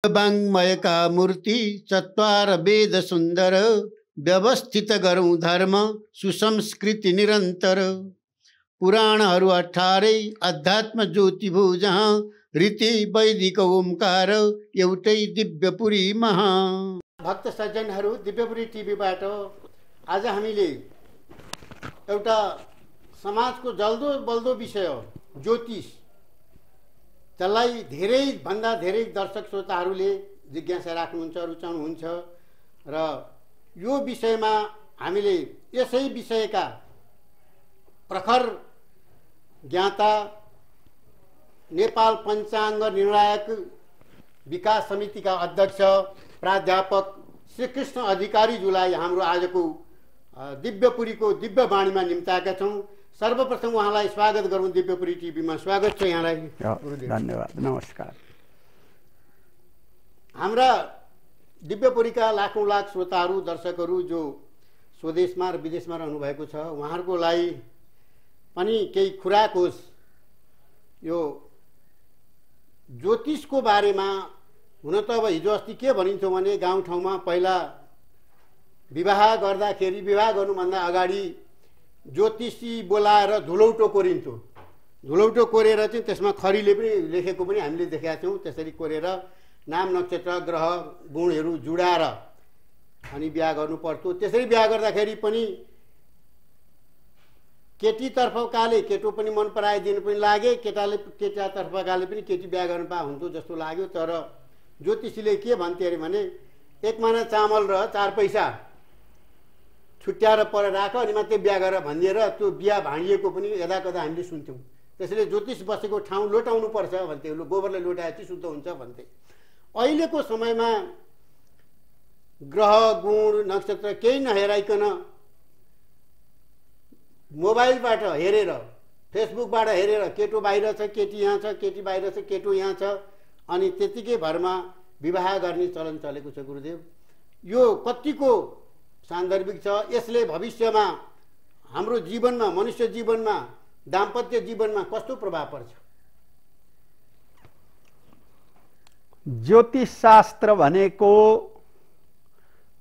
वाङ्मय का मूर्ति चत्वार वेद सुन्दर व्यवस्थित गरौँ धर्म सुसंस्कृति निरन्तर पुराणहरू 18 अध्यात्म ज्योति भो जहाँ रीति वैदिक ओमकार एउटै दिव्यपुरी महा। भक्त सज्जनहरू, दिव्यपुरी टिभीबाट आज हामीले एउटा समाजको जल्दो बल्दो विषय हो ज्योतिष। त्यसलाई धेरै भन्दा धेरै दर्शक श्रोताहरूले जिज्ञासा राख्नुहुन्छ, रुचाउनुहुन्छ र यो विषयमा हामीले यसै विषयका प्रखर ज्ञाता नेपाल पञ्चाङ्ग निर्णायक विकास समितिका अध्यक्ष प्राध्यापक श्रीकृष्ण अधिकारीज्यूलाई हाम्रो आजको दिव्यपुरीको दिव्य वाणीमा निम्ताएका छौँ। सर्वप्रथम उहाँलाई स्वागत गरौँ दिव्यपुरी टिभीमा। स्वागत छ यहाँलाई। धन्यवाद, नमस्कार। हाम्रा दिव्यपुरीका लाखौं लाख श्रोताहरू दर्शकहरू जो स्वदेशमा र विदेशमा रहनु भएको छ उहाँहरूको लागि पनि केही खुराक होस्। यो ज्योतिषको बारेमा हुन त अब हिजो अस्ति के भनिन्थ्यो भने गाउँठाउँमा पहिला विवाह गर्दाखेरि विवाह गर्नुभन्दा अगाडि ज्योतिषी बोलाएर धुलौटो कोरिन्थ्यो। धुलौटो कोरेर चाहिँ त्यसमा खरीले पनि लेखेको पनि हामीले देखेका छौँ। त्यसरी कोरेर नाम नक्षत्र ग्रह गुणहरू जुडाएर अनि बिहा गर्नु पर्थ्यो। त्यसरी बिहा गर्दाखेरि पनि केटीतर्फकाले केटो पनि मन पराइदिनु पनि लागे, केटातर्फकाले पनि केटी बिहा गर्नु पा हुन्थ्यो जस्तो लाग्यो। तर ज्योतिषीले के भन्थे अरे भने 1 माना चामल र 4 पैसा छुट्याएर पर राख अनि मात्रै बिहा गरेर भनिदिएर त्यो बिहा भाँडिएको पनि यदाकदा हामीले सुन्थ्यौँ। त्यसैले ज्योतिष बसेको ठाउँ लोटाउनु पर्छ भन्थे। गोबरले लोटाएपछि शुद्ध हुन्छ भन्थे। अहिलेको समयमा ग्रह गुण नक्षत्र केही नहेराइकन मोबाइलबाट हेरेर फेसबुकबाट हेरेर केटो बाहिर छ, केटी यहाँ छ, केटी बाहिर छ, केटो यहाँ छ अनि त्यतिकै भरमा विवाह गर्ने चलन चलेको छ। गुरुदेव, यो कतिको सान्दर्भिक छ? यसले भविष्यमा हाम्रो जीवनमा, मनुष्य जीवनमा, दाम्पत्य जीवनमा कस्तो प्रभाव पर्छ? ज्योतिष शास्त्र भनेको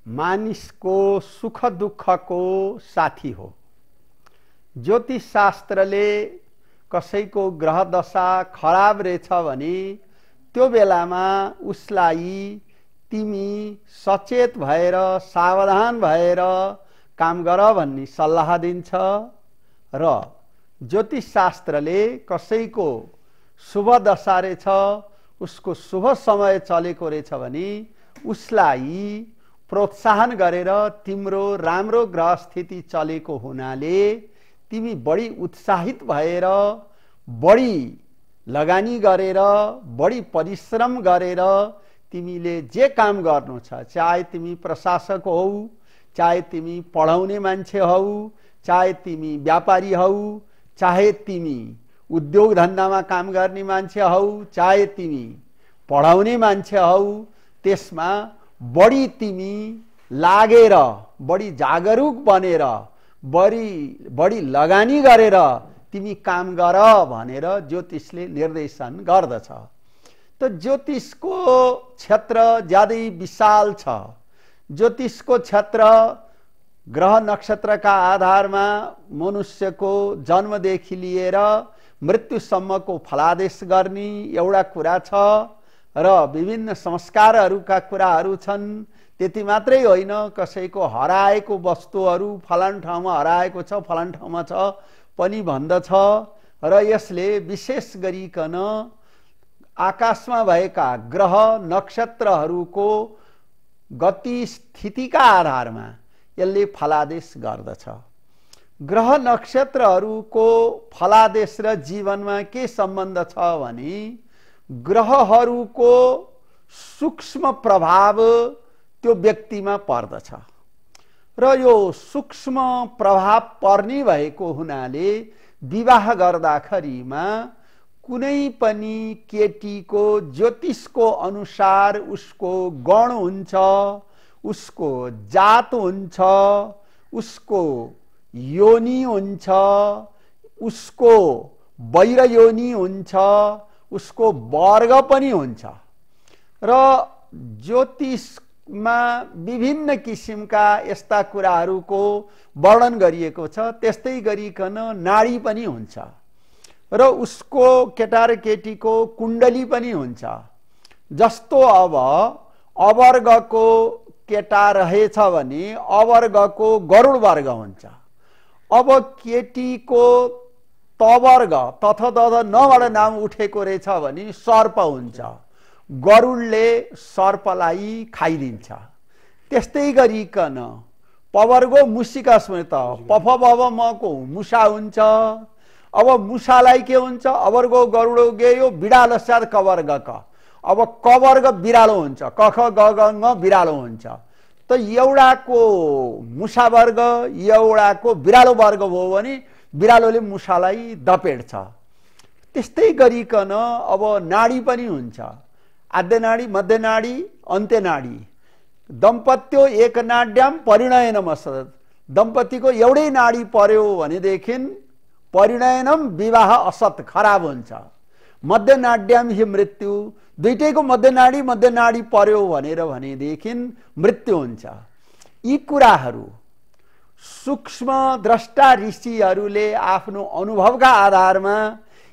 मानिसको सुख दुःखको साथी हो। ज्योतिष शास्त्रले कसैको ग्रह दशा खराब रहेछ भने त्यो बेलामा उसलाई तिमी सचेत भएर सावधान भएर काम गर भन्ने सल्लाह दिन्छ र ज्योतिष शास्त्रले कसैको शुभ दशा रहेछ, उसको शुभ समय चलेको रहेछ भने उसलाई प्रोत्साहन गरेर तिम्रो राम्रो ग्रह स्थिति चलेको हुनाले तिमी बढी उत्साहित भएर बढी लगानी गरेर बढी परिश्रम गरेर तिमीले जे काम गर्नु छ, चाहे तिमी प्रशासक हौ, चाहे तिमी पढाउने मान्छे हौ, चाहे तिमी व्यापारी हौ, चाहे तिमी उद्योग धन्दामा काम गर्ने मान्छे हौ, चाहे तिमी पढाउने मान्छे हौ, त्यसमा बढी तिमी लागेर बढी जागरुक बनेर बढी लगानी गरेर तिमी काम गर भनेर ज्योतिषले निर्देशन गर्दछ। त ज्योतिषको क्षेत्र ज्यादै विशाल छ। ज्योतिषको क्षेत्र ग्रह नक्षत्रका आधारमा मनुष्यको जन्मदेखि लिएर मृत्युसम्मको फलादेश गर्ने एउटा कुरा छ र विभिन्न संस्कारहरूका कुराहरू छन्। त्यति मात्रै होइन, कसैको हराएको वस्तुहरू फलान ठाउँमा हराएको छ, फलान ठाउँमा छ पनि भन्दछ र यसले विशेष गरिकन आकाशमा भएका ग्रह नक्षत्रहरूको गति स्थितिका आधारमा यसले फलादेश गर्दछ। ग्रह नक्षत्रहरूको फलादेश र जीवनमा के सम्बन्ध छ भने ग्रहहरूको सूक्ष्म प्रभाव त्यो व्यक्तिमा पर्दछ र यो सूक्ष्म प्रभाव पर्ने भएको हुनाले विवाह गर्दाखेरिमा कुनै पनि केटीको ज्योतिषको अनुसार उसको गण हुन्छ, उसको जात हुन्छ, उसको योनि हुन्छ, उसको वैर योनि हुन्छ, उसको वर्ग पनि हुन्छ र ज्योतिषमा विभिन्न किसिमका यस्ता कुराहरूको वर्णन गरिएको छ। त्यस्तै गरिकन नाडी पनि हुन्छ र उसको केटा र केटीको कुण्डली पनि हुन्छ। जस्तो अब अवर्गको केटा रहेछ भने अवर्गको गरुड वर्ग हुन्छ। अब केटीको तवर्ग तथतथ नबाट नाम उठेको रहेछ भने सर्प हुन्छ। गरुडले सर्पलाई खाइदिन्छ। त्यस्तै गरिकन पवर्गो मुसिका स्मृत पफ बब मको मुसा हुन्छ। अब मुसालाई के हुन्छ? अवर्गो गरुडो गयो बिडाल साथ कवर्ग क। अब कवर्ग बिरालो हुन्छ। कख ग ग ङ बिरालो हुन्छ। त एउटाको मुसा वर्ग एउटाको बिरालो वर्ग भयो भने बिरालोले मुसालाई दपेट्छ। त्यस्तै गरिकन अब नाडी पनि हुन्छ। आद्य नाडी, मध्य नाडी, अन्त्य नाडी। दम्पत्यो एक नाड्याम परिणयनम असत्। दम्पतिको एउटै नाडी पर्यो भनेदेखि परिणयनम विवाह असत खराब हुन्छ। मध्य नाड्याम हि मृत्यु। दुईटैको मध्य नाडी पर्यो भनेदेखि मृत्यु हुन्छ। यी कुराहरू सूक्ष्म द्रष्टा ऋषिहरूले आफ्नो अनुभवका आधारमा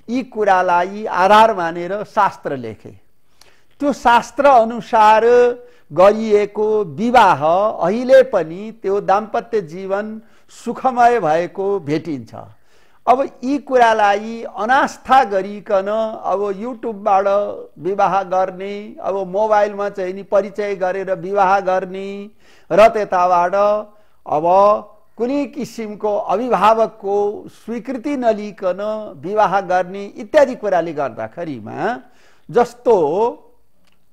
यी कुरालाई आधार मानेर शास्त्र लेखे। त्यो शास्त्र अनुसार गरिएको विवाह अहिले पनि त्यो दाम्पत्य जीवन सुखमय भएको भेटिन्छ। अब यी कुरालाई अनास्था गरिकन अब युट्युबबाट विवाह गर्ने, अब मोबाइलमा चाहिँ नि परिचय गरेर विवाह गर्ने र त्यताबाट अब कुनै किसिमको अभिभावकको स्वीकृति नलिकन विवाह गर्ने इत्यादि कुराले गर्दाखेरिमा जस्तो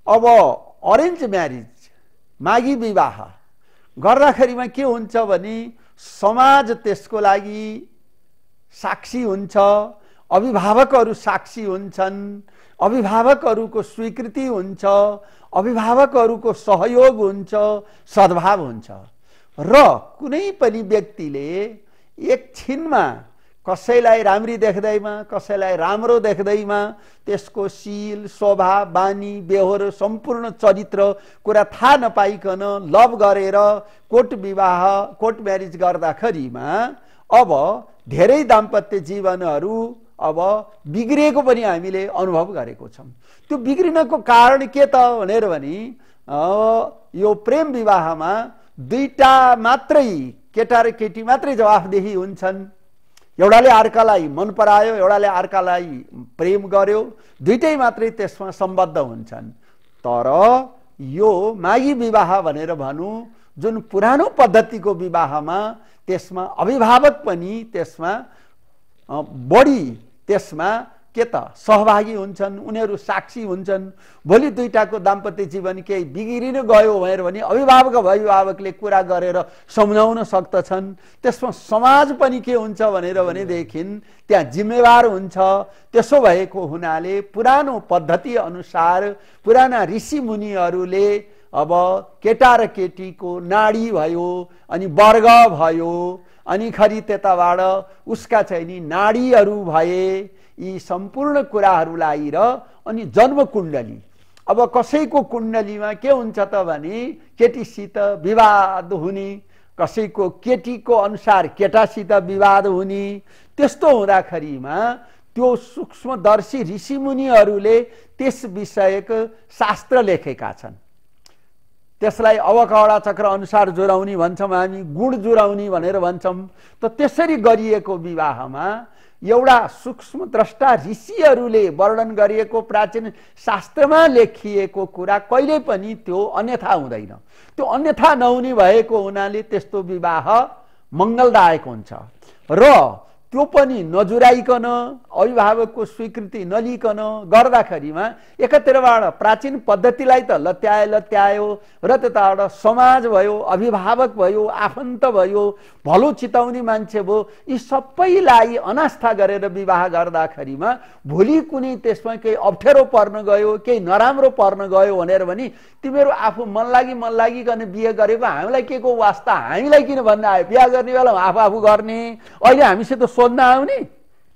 अब अरेन्ज म्यारिज मागी विवाह गर्दाखेरिमा के हुन्छ भने समाज त्यसको लागि साक्षी हुन्छ। अभिभावकहरू साक्षी हुन्छन्। अभिभावकहरूको स्वीकृति हुन्छ। अभिभावकहरूको सहयोग हुन्छ, सद्भाव हुन्छ। र कुनै पनि व्यक्तिले एकछिनमा कसैलाई राम्री देख्दैमा, कसैलाई राम्रो देख्दैमा त्यसको शील, स्वभाव, बानी, बेहोर, सम्पूर्ण चरित्र कुरा थाहा नपाइकन लभ गरेर कोर्ट विवाह, कोर्ट म्यारिज गर्दाखेरिमा अब धेरै दाम्पत्य जीवनहरू अब बिग्रिएको पनि हामीले अनुभव गरेको छौँ। त्यो बिग्रिनको कारण के त भनेर भने यो प्रेम विवाहमा दुईटा मात्रै केटा र केटी मात्रै जवाफदेही हुन्छन्। एउटाले अर्कालाई मन परायो, एउटाले अर्कालाई प्रेम गर्यो, दुईटै मात्रै त्यसमा सम्बद्ध हुन्छन्। तर यो मागी विवाह भनेर भनौँ जुन पुरानो पद्धतिको विवाहमा त्यसमा अभिभावक पनि त्यसमा बढी त्यसमा के त सहभागी हुन्छन्, उनीहरू साक्षी हुन्छन्। भोलि दुईटाको दाम्पत्य जीवन केही बिग्रिन गयो भने अभिभावकले कुरा गरेर सम्झाउन सक्दछन्। त्यसमा समाज पनि के हुन्छ भनेदेखि त्यहाँ जिम्मेवार हुन्छ। त्यसो भएको हुनाले पुरानो पद्धति अनुसार पुराना ऋषि मुनिहरूले अब केटा र केटीको नाडी भयो, अनि वर्ग भयो, अनि खरि त्यताबाट उसका चाहिँ नि नाडीहरू भए, यी सम्पूर्ण कुराहरूलाई र अनि जन्म कुण्डली। अब कसैको कुण्डलीमा के हुन्छ त भने केटीसित विवाद हुने, कसैको केटीको अनुसार केटासित विवाद हुने। त्यस्तो हुँदाखेरिमा त्यो सूक्ष्मदर्शी ऋषिमुनिहरूले त्यस विषयक शास्त्र लेखेका छन्। त्यसलाई अवकवडा चक्र अनुसार जुराउने भन्छौँ हामी, गुण जुराउने भनेर भन्छौँ। त त्यसरी गरिएको विवाहमा एउटा सूक्ष्म द्रष्टा ऋषिहरूले वर्णन गरिएको प्राचीन शास्त्रमा लेखिएको कुरा कहिले पनि त्यो अन्यथा हुँदैन। त्यो अन्यथा नहुने भएको हुनाले त्यस्तो विवाह मङ्गलदायक हुन्छ। र त्यो पनि नजुराइकन अभिभावकको स्वीकृति नलिकन गर्दाखेरिमा एकातिरबाट प्राचीन पद्धतिलाई त लत्यायो र त्यताबाट समाज भयो, अभिभावक भयो, आफन्त भयो, भलो चिताउने मान्छे भयो, यी सबैलाई अनास्था गरेर विवाह गर्दाखेरिमा भोलि कुनै त्यसमा केही अप्ठ्यारो पर्न गयो, केही नराम्रो पर्न गयो भनेर भने तिमीहरू आफू मन लागिकन बिहे गरेको, हामीलाई के को वास्ता, हामीलाई किन भन्न आयो? बिहा गर्ने बेला आफू गर्ने, अहिले हामीसित सोध्न आउने,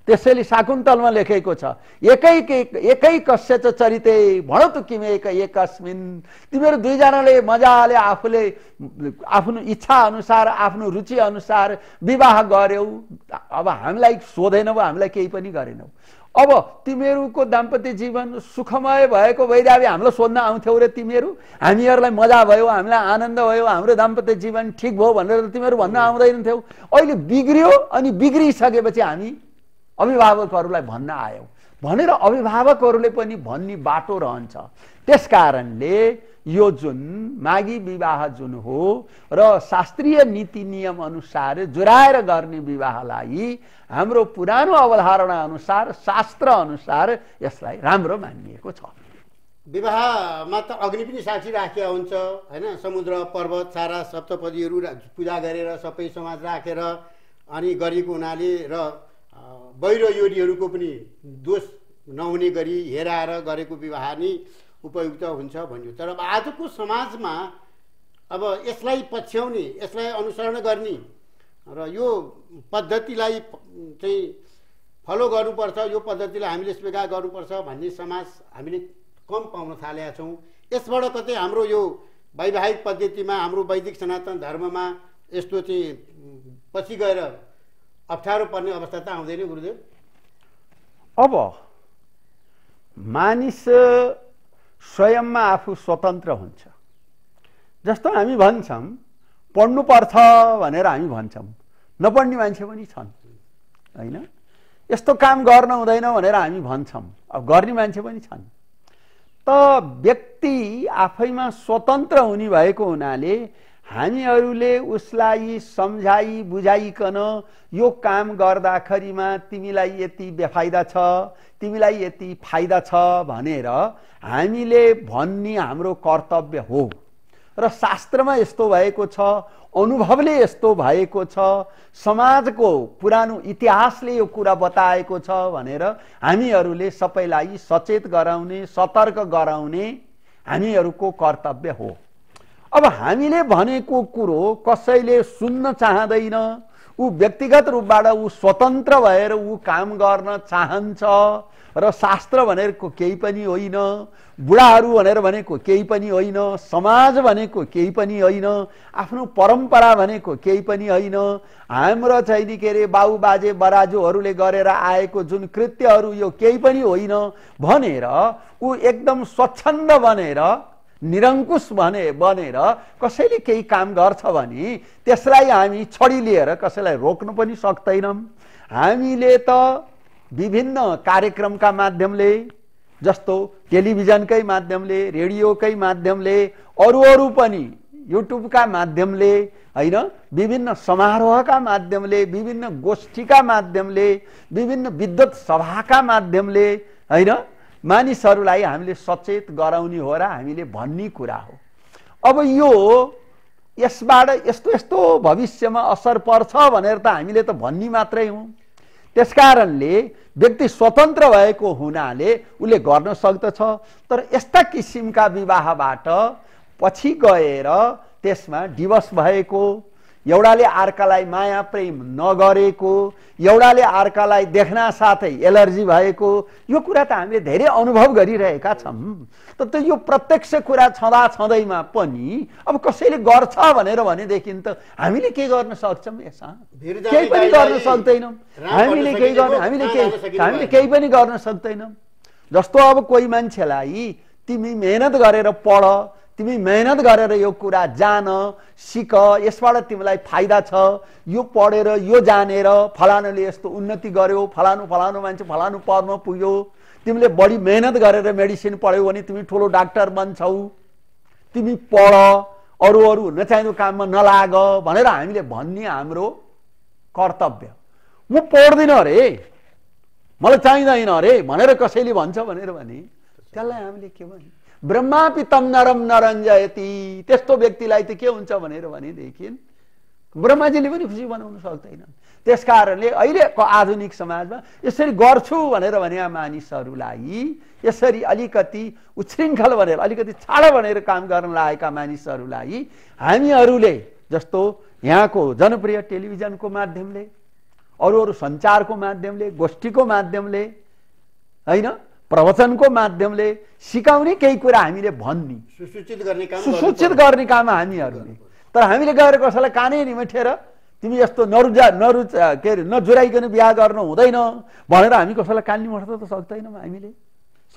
त्यसैले शाकुन्तलमा लेखेको छ एकै कस्य च चरिते भणतु किमे एकस्मिन्। तिमीहरू दुईजनाले मजाले आफूले आफ्नो इच्छा अनुसार आफ्नो रुचि अनुसार विवाह गर्यौ। अब हामीलाई सोधेनौ, हामीलाई केही पनि गरेनौ। अब तिमीहरूको दाम्पत्य जीवन सुखमय भएको भइदिए हामीलाई सोध्न आउँथ्यौ रे तिमीहरू? हामीहरूलाई मजा भयो, हामीलाई आनन्द भयो, हाम्रो दाम्पत्य जीवन ठिक भयो भनेर तिमीहरू भन्न आउँदैनथ्यौ। अहिले बिग्रियो अनि बिग्रिसकेपछि हामी अभिभावकहरूलाई भन्न आयौँ भनेर अभिभावकहरूले पनि भन्ने बाटो रहन्छ। त्यसकारणले यो जुन मागी विवाह जुन हो र शास्त्रीय नीति नियम अनुसार जुराएर गर्ने विवाहलाई हाम्रो पुरानो अवधारणा अनुसार शास्त्र अनुसार यसलाई राम्रो मानिएको छ। विवाहमा त अग्नि पनि साक्षी राखिया हुन्छ हैन, समुद्र पर्वत सारा सप्तपदीहरू पूजा गरेर सबै समाज राखेर अनि गरेको हुनाले र बहिरो योरीहरूको पनि दोष नहुने गरी हेराएर गरेको विवाह नै उपयुक्त हुन्छ भन्यो। तर अब आजको समाजमा अब यसलाई पछ्याउने, यसलाई अनुसरण गर्ने र यो पद्धतिलाई चाहिँ फलो गर्नुपर्छ, यो पद्धतिलाई हामीले स्वीकार गर्नुपर्छ भन्ने समाज हामीले कम पाउन थालेका छौँ। यसबाट कतै हाम्रो यो वैवाहिक पद्धतिमा, हाम्रो वैदिक सनातन धर्ममा यस्तो चाहिँ पछि गएर अप्ठ्यारो पर्ने अवस्था त आउँदैन गुरुदेव? अब मानिस स्वयंमा आफू स्वतन्त्र हुन्छ। जस्तो हामी भन्छौँ पढ्नुपर्छ भनेर हामी भन्छौँ, नपढ्ने मान्छे पनि छन् हैन। यस्तो काम गर्न हुँदैन भनेर हामी भन्छौँ, अब गर्ने मान्छे पनि छन्। त व्यक्ति आफैमा स्वतन्त्र हुने भएको हुनाले हामीहरूले उसलाई सम्झाइ बुझाइकन यो काम गर्दाखेरिमा तिमीलाई यति बेफाइदा छ, तिमीलाई यति फाइदा छ भनेर हामीले भन्ने हाम्रो कर्तव्य हो। र शास्त्रमा यस्तो भएको छ, अनुभवले यस्तो भएको छ, समाजको पुरानो इतिहासले यो कुरा बताएको छ भनेर हामीहरूले सबैलाई सचेत गराउने, सतर्क गराउने हामीहरूको कर्तव्य हो। अब हामीले भनेको कुरो कसैले सुन्न चाहँदैन, ऊ व्यक्तिगत रूपबाट ऊ स्वतन्त्र भएर ऊ काम गर्न चाहन्छ र शास्त्र भनेको केही पनि होइन, बुढाहरू भनेर भनेको केही पनि होइन, समाज भनेको केही पनि होइन, आफ्नो परम्परा भनेको केही पनि होइन, हाम्रो चाहिँ के अरे बाउ बाजे बराजुहरूले गरेर आएको जुन कृत्यहरू यो केही पनि होइन भनेर ऊ एकदम स्वच्छन्द बनेर निरङ्कुश बनेर कसैले केही काम गर्छ भने त्यसलाई हामी छडी लिएर कसैलाई रोक्न पनि सक्दैनौँ। हामीले त विभिन्न कार्यक्रमका माध्यमले, जस्तो टेलिभिजनकै माध्यमले, रेडियोकै माध्यमले, अरू पनि युट्युबका माध्यमले हैन, विभिन्न समारोहका माध्यमले, विभिन्न गोष्ठीका माध्यमले, विभिन्न विद्वत सभाका माध्यमले हैन मानिसहरूलाई हामीले सचेत गराउने हो र हामीले भन्ने कुरा हो। अब यो यसबाट यस्तो यस्तो भविष्यमा असर पर्छ भनेर त हामीले त भन्ने मात्रै हौँ। त्यसकारणले व्यक्ति स्वतन्त्र भएको हुनाले उसले गर्न सक्दछ। तर यस्ता किसिमका विवाहबाट पछि गएर त्यसमा डिभोर्स भएको, एउटाले अर्कालाई माया प्रेम नगरेको, एउटाले अर्कालाई देख्न साथै एलर्जी भएको, यो कुरा त हामीले धेरै अनुभव गरिरहेका छौँ। त यो प्रत्यक्ष कुरा छँदा छँदैमा पनि अब कसैले गर्छ भनेर भनेदेखि त हामीले के गर्न सक्छौँ? यसमा केही पनि गर्न सक्दैनौँ। हामीले केही पनि गर्न सक्दैनौँ। जस्तो अब कोही मान्छेलाई तिमी मेहनत गरेर पढ, तिमी मेहनत गरेर यो कुरा जान सिक, यसबाट तिमीलाई फाइदा छ, यो पढेर यो जानेर फलानुले यस्तो उन्नति गर्यो, फलानु मान्छे फलानु पदमा पुग्यो, तिमीले बढी मेहनत गरेर मेडिसिन पढ्यौ भने तिमी ठुलो डाक्टर बन्छौ, तिमी पढ, अरू नचाहिँदो काममा नलाग भनेर हामीले भन्ने हाम्रो कर्तव्य। म पढ्दिनँ अरे, मलाई चाहिँदैन अरे भनेर कसैले भन्छ भनेर भने त्यसलाई हामीले के भन्ने? ब्रह्मापि तम नरम नरञ्जयति। त्यस्तो व्यक्तिलाई त के हुन्छ भनेर भनेदेखि ब्रह्माजीले पनि खुसी बनाउन सक्दैन। त्यसकारणले अहिलेको आधुनिक समाजमा यसरी गर्छु भनेर भने मानिसहरूलाई, यसरी अलिकति उच्छृङ्खल भनेर अलिकति छाडो भनेर काम गर्न लागेका मानिसहरूलाई हामीहरूले जस्तो यहाँको जनप्रिय टेलिभिजनको माध्यमले, अरू अरू सञ्चारको माध्यमले, गोष्ठीको माध्यमले, होइन, प्रवचनको माध्यमले सिकाउने केही कुरा हामीले भन्ने, सुसूचित गर्ने काम हामीहरूले। तर हामीले गएर कसैलाई कानै निमेटेर तिमी यस्तो के अरे नजुराइकन बिहा गर्नु हुँदैन भनेर हामी कसैलाई कान निमेट्न त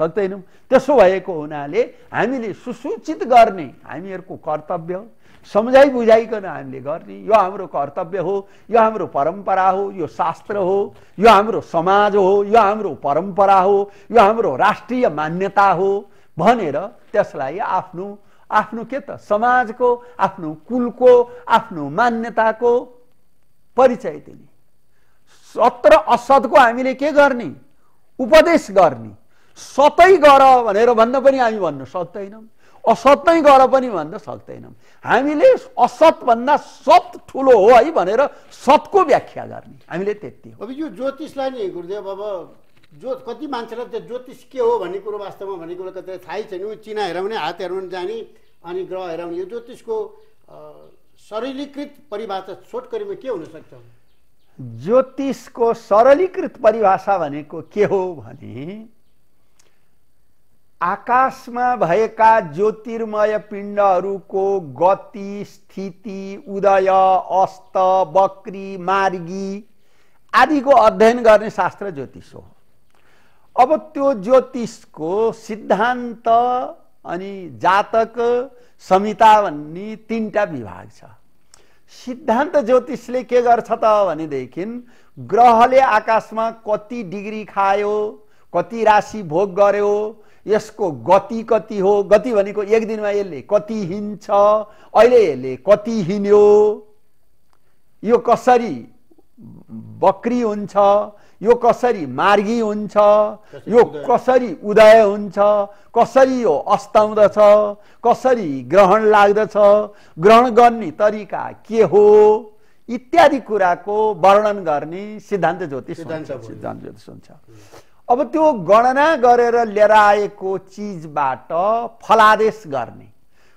सक्दैनौँ। त्यसो भएको हुनाले हामीले सुसूचित गर्ने हामीहरूको कर्तव्य हो। सम्झाइ बुझाइकन हामीले गर्ने यो हाम्रो कर्तव्य हो, यो हाम्रो परम्परा हो, यो शास्त्र हो, यो हाम्रो समाज हो, यो हाम्रो परम्परा हो, यो हाम्रो राष्ट्रिय मान्यता हो भनेर त्यसलाई आफ्नो के त समाजको, आफ्नो कुलको, आफ्नो मान्यताको परिचय दिने। सत्र असतको हामीले के गर्ने? उपदेश गर्ने। सतै गर भनेर भन्न पनि हामी भन्न सक्दैनौँ, असत नै गर पनि भन्न सक्दैनौँ। हामीले असत भन्दा सत ठुलो हो है भनेर सतको व्याख्या गर्ने, हामीले त्यति हो। अब यो ज्योतिषलाई नि गुरुदेव, अब कति मान्छेलाई त्यो ज्योतिष के हो भन्ने कुरो वास्तवमा भन्ने कुरो कतै थाहै छैन। चिना हेराउने, हात हेराउने जाने अनि ग्रह हेराउने। यो ज्योतिषको सरलीकृत परिभाषा छोटकरीमा के हुन सक्छ? ज्योतिषको सरलीकृत परिभाषा भनेको के हो भने आकाशमा भएका ज्योतिर्मय पिण्डहरूको गति, स्थिति, उदय, अस्त, बक्री, मार्गी आदिको अध्ययन गर्ने शास्त्र ज्योतिष हो। अब त्यो ज्योतिषको सिद्धान्त अनि जातक संहिता भन्ने तीनटा विभाग छ। सिद्धान्त ज्योतिषले के गर्छ त भनेदेखि ग्रहले आकाशमा कति डिग्री खायो, कति राशि भोग गर्यो, यसको गति कति हो, गति भनेको एक दिनमा यसले कति हिँड्छ, अहिले यसले कति हिँड्यो, यो कसरी बक्री हुन्छ, यो कसरी मार्गी हुन्छ, यो कसरी उदय हुन्छ, कसरी यो अस्ताउँदछ, कसरी ग्रहण लाग्दछ, ग्रहण गर्ने तरिका के हो इत्यादि कुराको वर्णन गर्ने सिद्धान्त ज्योतिष हुन्छ। अब त्यो गणना गरेर लिएर आएको चिजबाट फलादेश गर्ने,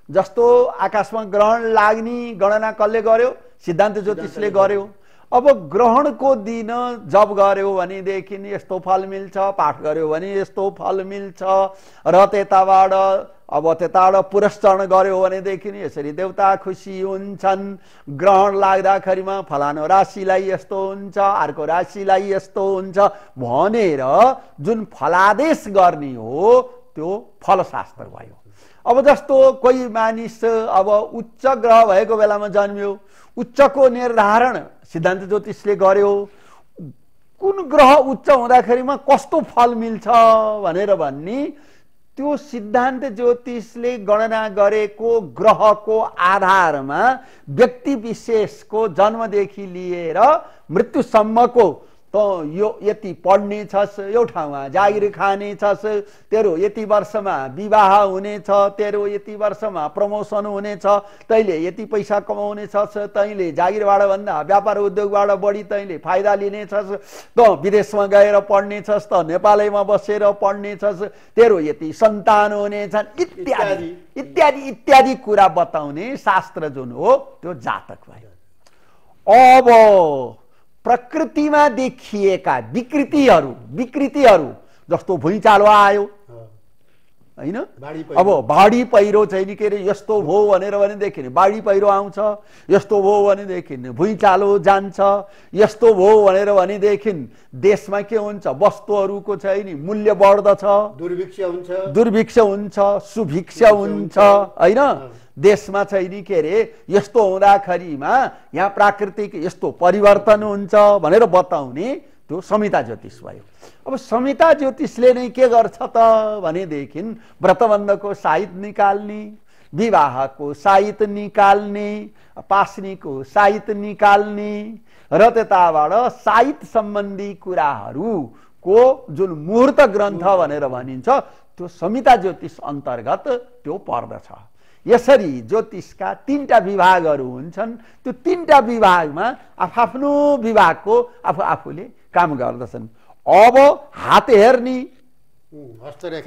जस्तो आकाशमा ग्रहण लाग्ने गणना कसले गर्यो? सिद्धान्त ज्योतिषले गर्यो। अब ग्रहणको दिन जप गर्यो भनेदेखि यस्तो फल मिल्छ, पाठ गर्यो भने यस्तो फल मिल्छ, र त्यताबाट पुरस्चरण गर्यो भनेदेखि यसरी देवता खुसी हुन्छन्, ग्रहण लाग्दाखेरिमा फलानो राशिलाई यस्तो हुन्छ, अर्को राशिलाई यस्तो हुन्छ भनेर जुन फलादेश गर्ने हो त्यो फलशास्त्र भयो। अब जस्तो कोही मानिस अब उच्च ग्रह भएको बेलामा जन्मियो, उच्चको निर्धारण सिद्धान्त ज्योतिषले गर्यो। कुन ग्रह उच्च हुँदाखेरिमा कस्तो फल मिल्छ भनेर भन्ने त्यो सिद्धान्त ज्योतिषले गणना गरेको ग्रहको आधारमा व्यक्ति विशेषको जन्मदेखि लिएर मृत्युसम्मको त यो यति पढ्ने छस्, यो ठाउँमा जागिर खाने छस्, तेरो यति वर्षमा विवाह हुनेछ, तेरो यति वर्षमा प्रमोसन हुनेछ, तैँले यति पैसा कमाउने छस्, तैँले जागिरबाट भन्दा व्यापार उद्योगबाट बढी तैँले फाइदा लिने छस्, त विदेशमा गएर पढ्ने छस्, त नेपालैमा बसेर पढ्ने छस्, तेरो यति सन्तान हुनेछन् इत्यादि इत्यादि इत्यादि कुरा बताउने शास्त्र जुन हो त्यो जातक भयो। अब प्रकृतिमा देखिएका विकृतिहरू जस्तो भुइँचालो आयो हैन, अब बाढी पहिरो चाहिँ नि के अरे यस्तो भयो भनेदेखि बाढी पहिरो आउँछ, यस्तो भयो भनेदेखि भुइँचालो जान्छ, यस्तो भयो भनेदेखि देशमा के हुन्छ, वस्तुहरूको चाहिँ नि मूल्य बढ्दछ, दुर्भिक्ष हुन्छ, सुभिक्ष हुन्छ हैन, देशमा चाहिँ नि के अरे यस्तो हुँदाखेरिमा यहाँ प्राकृतिक यस्तो परिवर्तन हुन्छ भनेर बताउने त्यो संहिता ज्योतिष भयो। अब संहिता ज्योतिषले नै के गर्छ त भनेदेखि व्रतबन्धको साइत निकाल्ने, विवाहको साइत निकाल्ने, पास्नीको साइत निकाल्ने र त्यताबाट साइत सम्बन्धी कुराहरूको जुन मुहूर्त ग्रन्थ भनेर भनिन्छ त्यो संहिता ज्योतिष अन्तर्गत त्यो पर्दछ। यसरी ज्योतिषका तीनटा विभागहरू हुन्छन्। त्यो तीनटा विभागमा आफ्नो विभागको आफूले काम गर्दछन्। अब हात हेर्ने,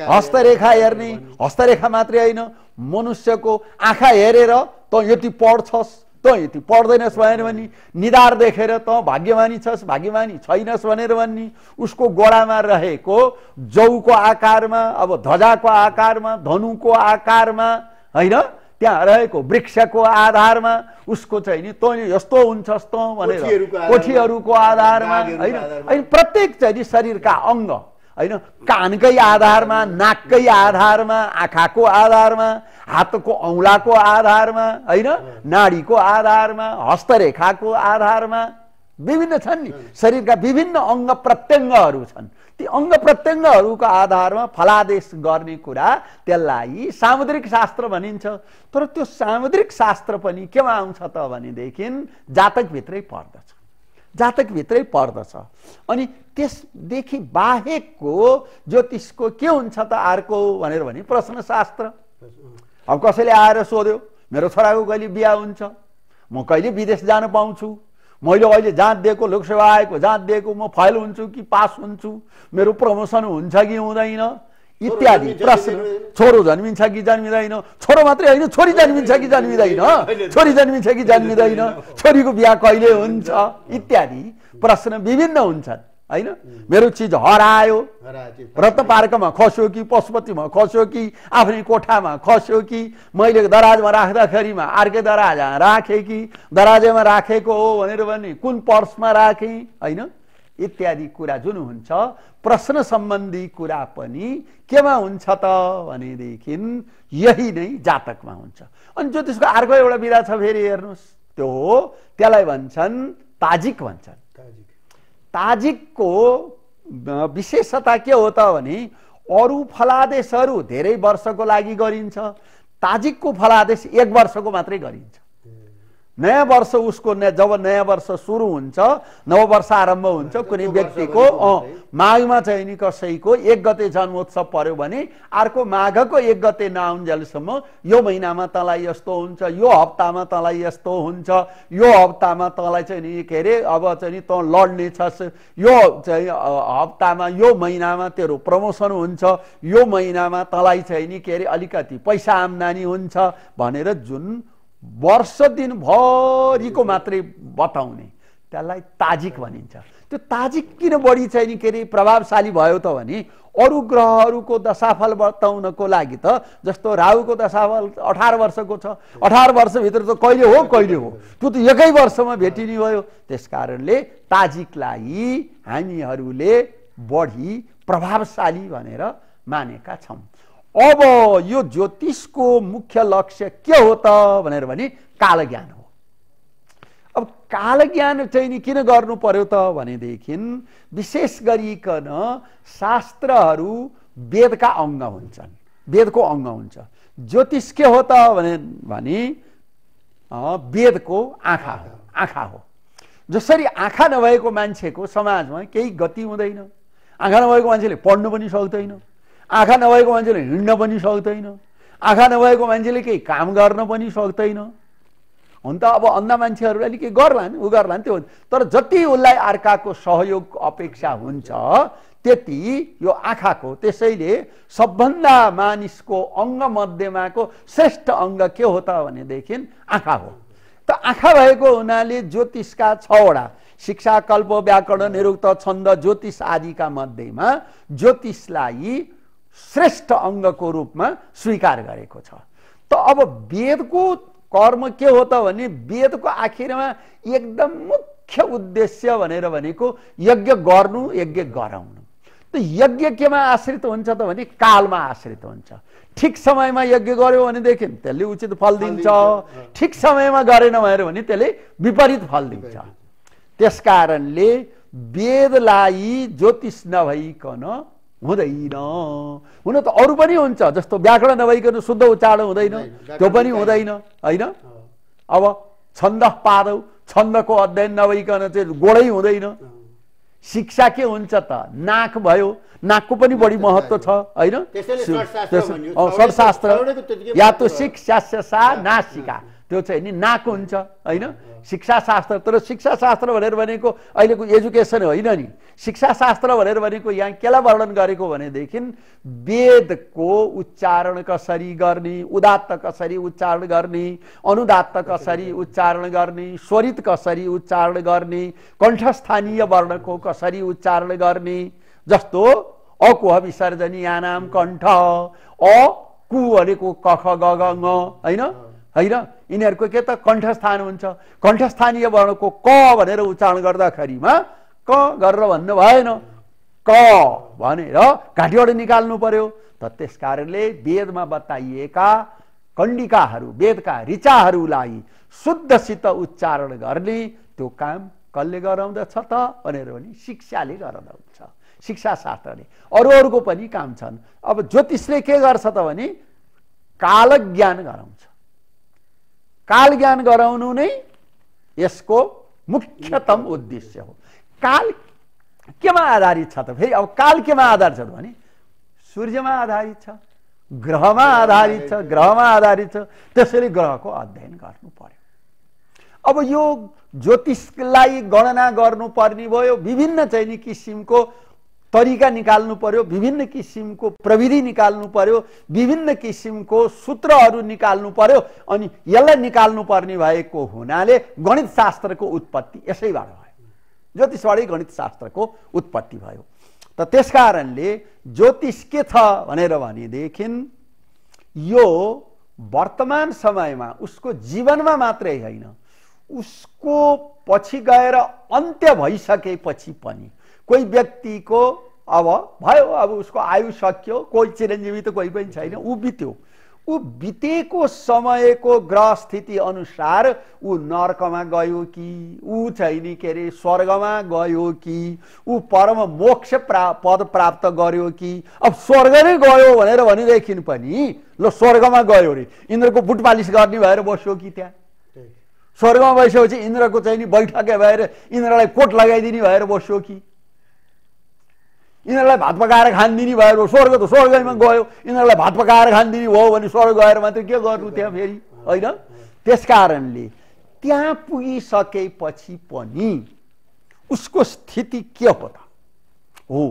हस्तरेखा हेर्ने, हस्तरेखा मात्रै होइन, मनुष्यको आँखा हेरेर त यति पढ्छस्, तँ यति पढ्दैनस् भनेर भन्ने, निधार देखेर तँ भाग्यमानी छस् भाग्यमानी छैनस् भनेर भन्ने, उसको गोडामा रहेको जौको आकारमा, अब ध्वजाको आकारमा, धनुको आकारमा, होइन, त्यहाँ रहेको वृक्षको आधारमा उसको चाहिँ नि तैँले यस्तो हुन्छस् तँ भनेर कोठीहरूको आधारमा, होइन, प्रत्येक चाहिँ नि शरीरका अङ्ग, होइन, कानकै आधारमा, नाककै आधारमा, आँखाको आधारमा, हातको औँलाको आधारमा, होइन, नाडीको आधारमा, हस्तरेखाको आधारमा विभिन्न छन् नि, शरीरका विभिन्न अङ्ग प्रत्यङ्गहरू छन्। ती अङ्ग प्रत्यङ्गहरूको आधारमा फलादेश गर्ने कुरा त्यसलाई सामुद्रिक शास्त्र भनिन्छ। तर त्यो सामुद्रिक शास्त्र पनि केमा आउँछ त भनेदेखि जातकभित्रै पर्दछ, जातकभित्रै पर्दछ। अनि त्यसदेखि बाहेकको ज्योतिषको के हुन्छ त अर्को भनेर भने प्रश्नशास्त्र। अब कसैले आएर सोध्यो मेरो छोराको कहिले बिहा हुन्छ, म कहिले विदेश जान पाउँछु, मैले अहिले जाँच दिएको, लोकसेवा आएको जाँच दिएको, म फेल हुन्छु कि पास हुन्छु, मेरो प्रमोसन हुन्छ कि हुँदैन इत्यादि प्रश्न। छोरो जन्मिन्छ कि जन्मिँदैन, छोरो मात्रै होइन छोरी जन्मिन्छ कि जन्मिँदैन, छोरी जन्मिन्छ कि जन्मिँदैन, छोरीको बिहा कहिले हुन्छ इत्यादि प्रश्न विभिन्न हुन्छन्, होइन। मेरो चिज हरायो, रत्न पार्कमा खस्यो कि पशुपतिमा खस्यो कि आफ्नै कोठामा खस्यो कि मैले दराजमा राख्दाखेरिमा अर्कै दराजमा राखेँ कि दराजमा राखेको हो भनेर भने कुन पर्समा राखेँ, होइन, इत्यादि कुरा जुन हुन्छ प्रश्न सम्बन्धी कुरा पनि केमा हुन्छ त भनेदेखि यही नै जातकमा हुन्छ। अनि ज्योतिषको अर्को एउटा विधा छ फेरि हेर्नुहोस्, त्यो हो त्यसलाई भन्छन् ताजिक भन्छन्। ताजिकको विशेषता के हो त भने अरू फलादेशहरू धेरै वर्षको लागि गरिन्छ, ताजिकको फलादेश 1 वर्षको मात्रै गरिन्छ। नयाँ वर्ष उसको जब नयाँ वर्ष सुरु हुन्छ, नव वर्ष आरम्भ हुन्छ, कुनै व्यक्तिको माघमा चाहिँ नि कसैको 1 गते जन्मोत्सव पर्यो भने अर्को माघको 1 गते नआउन्जेलसम्म यो महिनामा तँलाई यस्तो हुन्छ, यो हप्तामा तँलाई यस्तो हुन्छ, यो हप्तामा तँलाई चाहिँ नि के अरे अब चाहिँ नि तँ लड्ने छस्, यो चाहिँ हप्तामा यो महिनामा तेरो प्रमोसन हुन्छ, यो महिनामा तँलाई चाहिँ नि के अरे अलिकति पैसा आम्दानी हुन्छ भनेर जुन वर्ष दिनभरिको मात्रै बताउने त्यसलाई ताजिक भनिन्छ। त्यो ताजिक किन बढी चाहिँ नि के अरे प्रभावशाली भयो त भने अरू ग्रहहरूको दशाफल बताउनको लागि त जस्तो राहुको दशाफल 18 वर्षको छ, 18 वर्षभित्र त कहिले हो त्यो त 1 वर्षमा भेटिने भयो। त्यसकारणले ताजिकलाई हामीहरूले बढी प्रभावशाली भनेर मानेका छौँ। अब यो ज्योतिषको मुख्य लक्ष्य के हो त भनेर भने कालज्ञान हो। अब कालज्ञान चाहिँ नि किन गर्नु पर्यो त भनेदेखि विशेष गरिकन शास्त्रहरू वेदका अङ्ग हुन्छन्, वेदको अङ्ग हुन्छ। ज्योतिष के हो त भने वेदको आँखा हो, आँखा हो। जसरी आँखा नभएको मान्छेको समाजमा केही गति हुँदैन, आँखा नभएको मान्छेले पढ्नु पनि सक्दैन, आँखा नभएको मान्छेले हिँड्न पनि सक्दैन, आँखा नभएको मान्छेले केही काम गर्न पनि सक्दैन। हुन त अब अन्धा मान्छेहरूले अलिक केही गर्लान् उ गर्लान् त्यो, तर जति उसलाई अर्काको सहयोग अपेक्षा हुन्छ त्यति यो आँखाको। त्यसैले सबभन्दा मानिसको अङ्ग मध्यमाको श्रेष्ठ अङ्ग के हो त भनेदेखि आँखा हो। त आँखा भएको हुनाले ज्योतिषका 6वटा शिक्षा, कल्प, व्याकरण, निरुक्त, छन्द, ज्योतिष आदिका मध्येमा ज्योतिषलाई श्रेष्ठ अङ्गको रूपमा स्वीकार गरेको छ। त अब वेदको कर्म के हो त भने वेदको आखिरमा एकदम मुख्य उद्देश्य भनेर भनेको यज्ञ गर्नु, यज्ञ गराउनु। त यज्ञ केमा आश्रित हुन्छ त भने कालमा आश्रित हुन्छ। ठिक समयमा यज्ञ गर्यो भनेदेखि त्यसले उचित फल दिन्छ, ठिक समयमा गरेन भने त्यसले विपरीत फल दिन्छ। त्यसकारणले वेदलाई ज्योतिष नभइकन हुँदैन। हुन त अरू पनि हुन्छ, जस्तो व्याकरण नभइकन शुद्ध उच्चारण हुँदैन, त्यो पनि हुँदैन, होइन। अब छन्द पादौ, छन्दको अध्ययन नभइकन चाहिँ गोडै हुँदैन। शिक्षा के हुन्छ त नाक भयो, नाकको पनि बढी महत्त्व छ, होइन। षड्शास्त्र या तो शिक्षा सा नासिका, त्यो चाहिँ नि नाक हुन्छ हैन शिक्षाशास्त्र। तर शिक्षाशास्त्र भनेर भनेको अहिलेको एजुकेसन होइन नि। शिक्षाशास्त्र भनेर भनेको यहाँ केलाई वर्णन गरेको भनेदेखि वेदको उच्चारण कसरी गर्ने, उदात्त कसरी उच्चारण गर्ने, अनुदात्त कसरी उच्चारण गर्ने, स्वरित कसरी उच्चारण गर्ने, कण्ठस्थानीय वर्णको कसरी उच्चारण गर्ने। जस्तो अकुह विसर्जनी यानाम कण्ठ, अ कु भनेको क ख ग घ ङ हैन हैन यिनीहरूको के त कण्ठस्थान हुन्छ। कण्ठस्थानीय वर्णको क भनेर उच्चारण गर्दाखेरिमा क गरेर भन्नु भएन, क भनेर घाँटीबाट निकाल्नु पर्यो। त त्यसकारणले वेदमा बताइएका कण्डिकाहरू, वेदका ऋचाहरूलाई शुद्धसित उच्चारण गर्ने त्यो काम कसले गराउँदछ त भनेर भने शिक्षाले गराउँछ, शिक्षाशास्त्रले। अरूको पनि काम छन्। अब ज्योतिषले के गर्छ त भने काल ज्ञान गराउँछ। काल ज्ञान गराउनु नै यसको मुख्यतम उद्देश्य हो। काल केमा आधारित छ त? फेरि अब काल केमा आधारित छ त भने सूर्यमा आधारित छ, ग्रहमा आधारित छ, ग्रहमा आधारित छ। त्यसैले ग्रहको अध्ययन गर्नु पर्यो। अब यो ज्योतिषलाई गणना गर्नुपर्ने भयो, विभिन्न चाहिँ नि किसिमको तरिका निकाल्नु पर्यो, विभिन्न किसिमको प्रविधि निकाल्नु पर्यो, विभिन्न किसिमको सूत्रहरू निकाल्नु पर्यो। अनि यसलाई निकाल्नु पर्ने भएको हुनाले गणित शास्त्रको उत्पत्ति यसैबाट भयो, ज्योतिषबाटै गणित शास्त्रको उत्पत्ति भयो। त त्यसकारणले ज्योतिष के छ भनेर भनेदेखि यो वर्तमान समयमा उसको जीवनमा मात्रै होइन, उसको पछि गएर अन्त्य भइसकेपछि पनि कोही व्यक्तिको अब भयो, अब उसको आयु सक्यो, कोही चिरञ्जीवी त कोही पनि छैन, ऊ बित्यो। ऊ बितेको समयको ग्रह स्थिति अनुसार ऊ नर्कमा गयो कि, ऊ चाहिँ नि के अरे स्वर्गमा गयो कि, ऊ परम मोक्ष पद प्राप्त गर्यो कि। अब स्वर्ग नै गयो भनेर भनेदेखि पनि ल स्वर्गमा गयो रे, इन्द्रको बुट पालिस गर्ने भएर बस्यो कि त्यहाँ? स्वर्गमा बसेपछि इन्द्रको चाहिँ नि बैठके भएर इन्द्रलाई कोट लगाइदिने भएर बस्यो कि? इन्द्रलाई भात पकाएर खानदिने भएर स्वर्ग त स्वर्गैमा गयो, इन्द्रलाई भात पकाएर खानदिने हो भने स्वर्ग गएर मात्रै के गर्नु त्यहाँ फेरि होइन? त्यसकारणले त्यहाँ पुगिसकेपछि पनि उसको स्थिति के हो त हो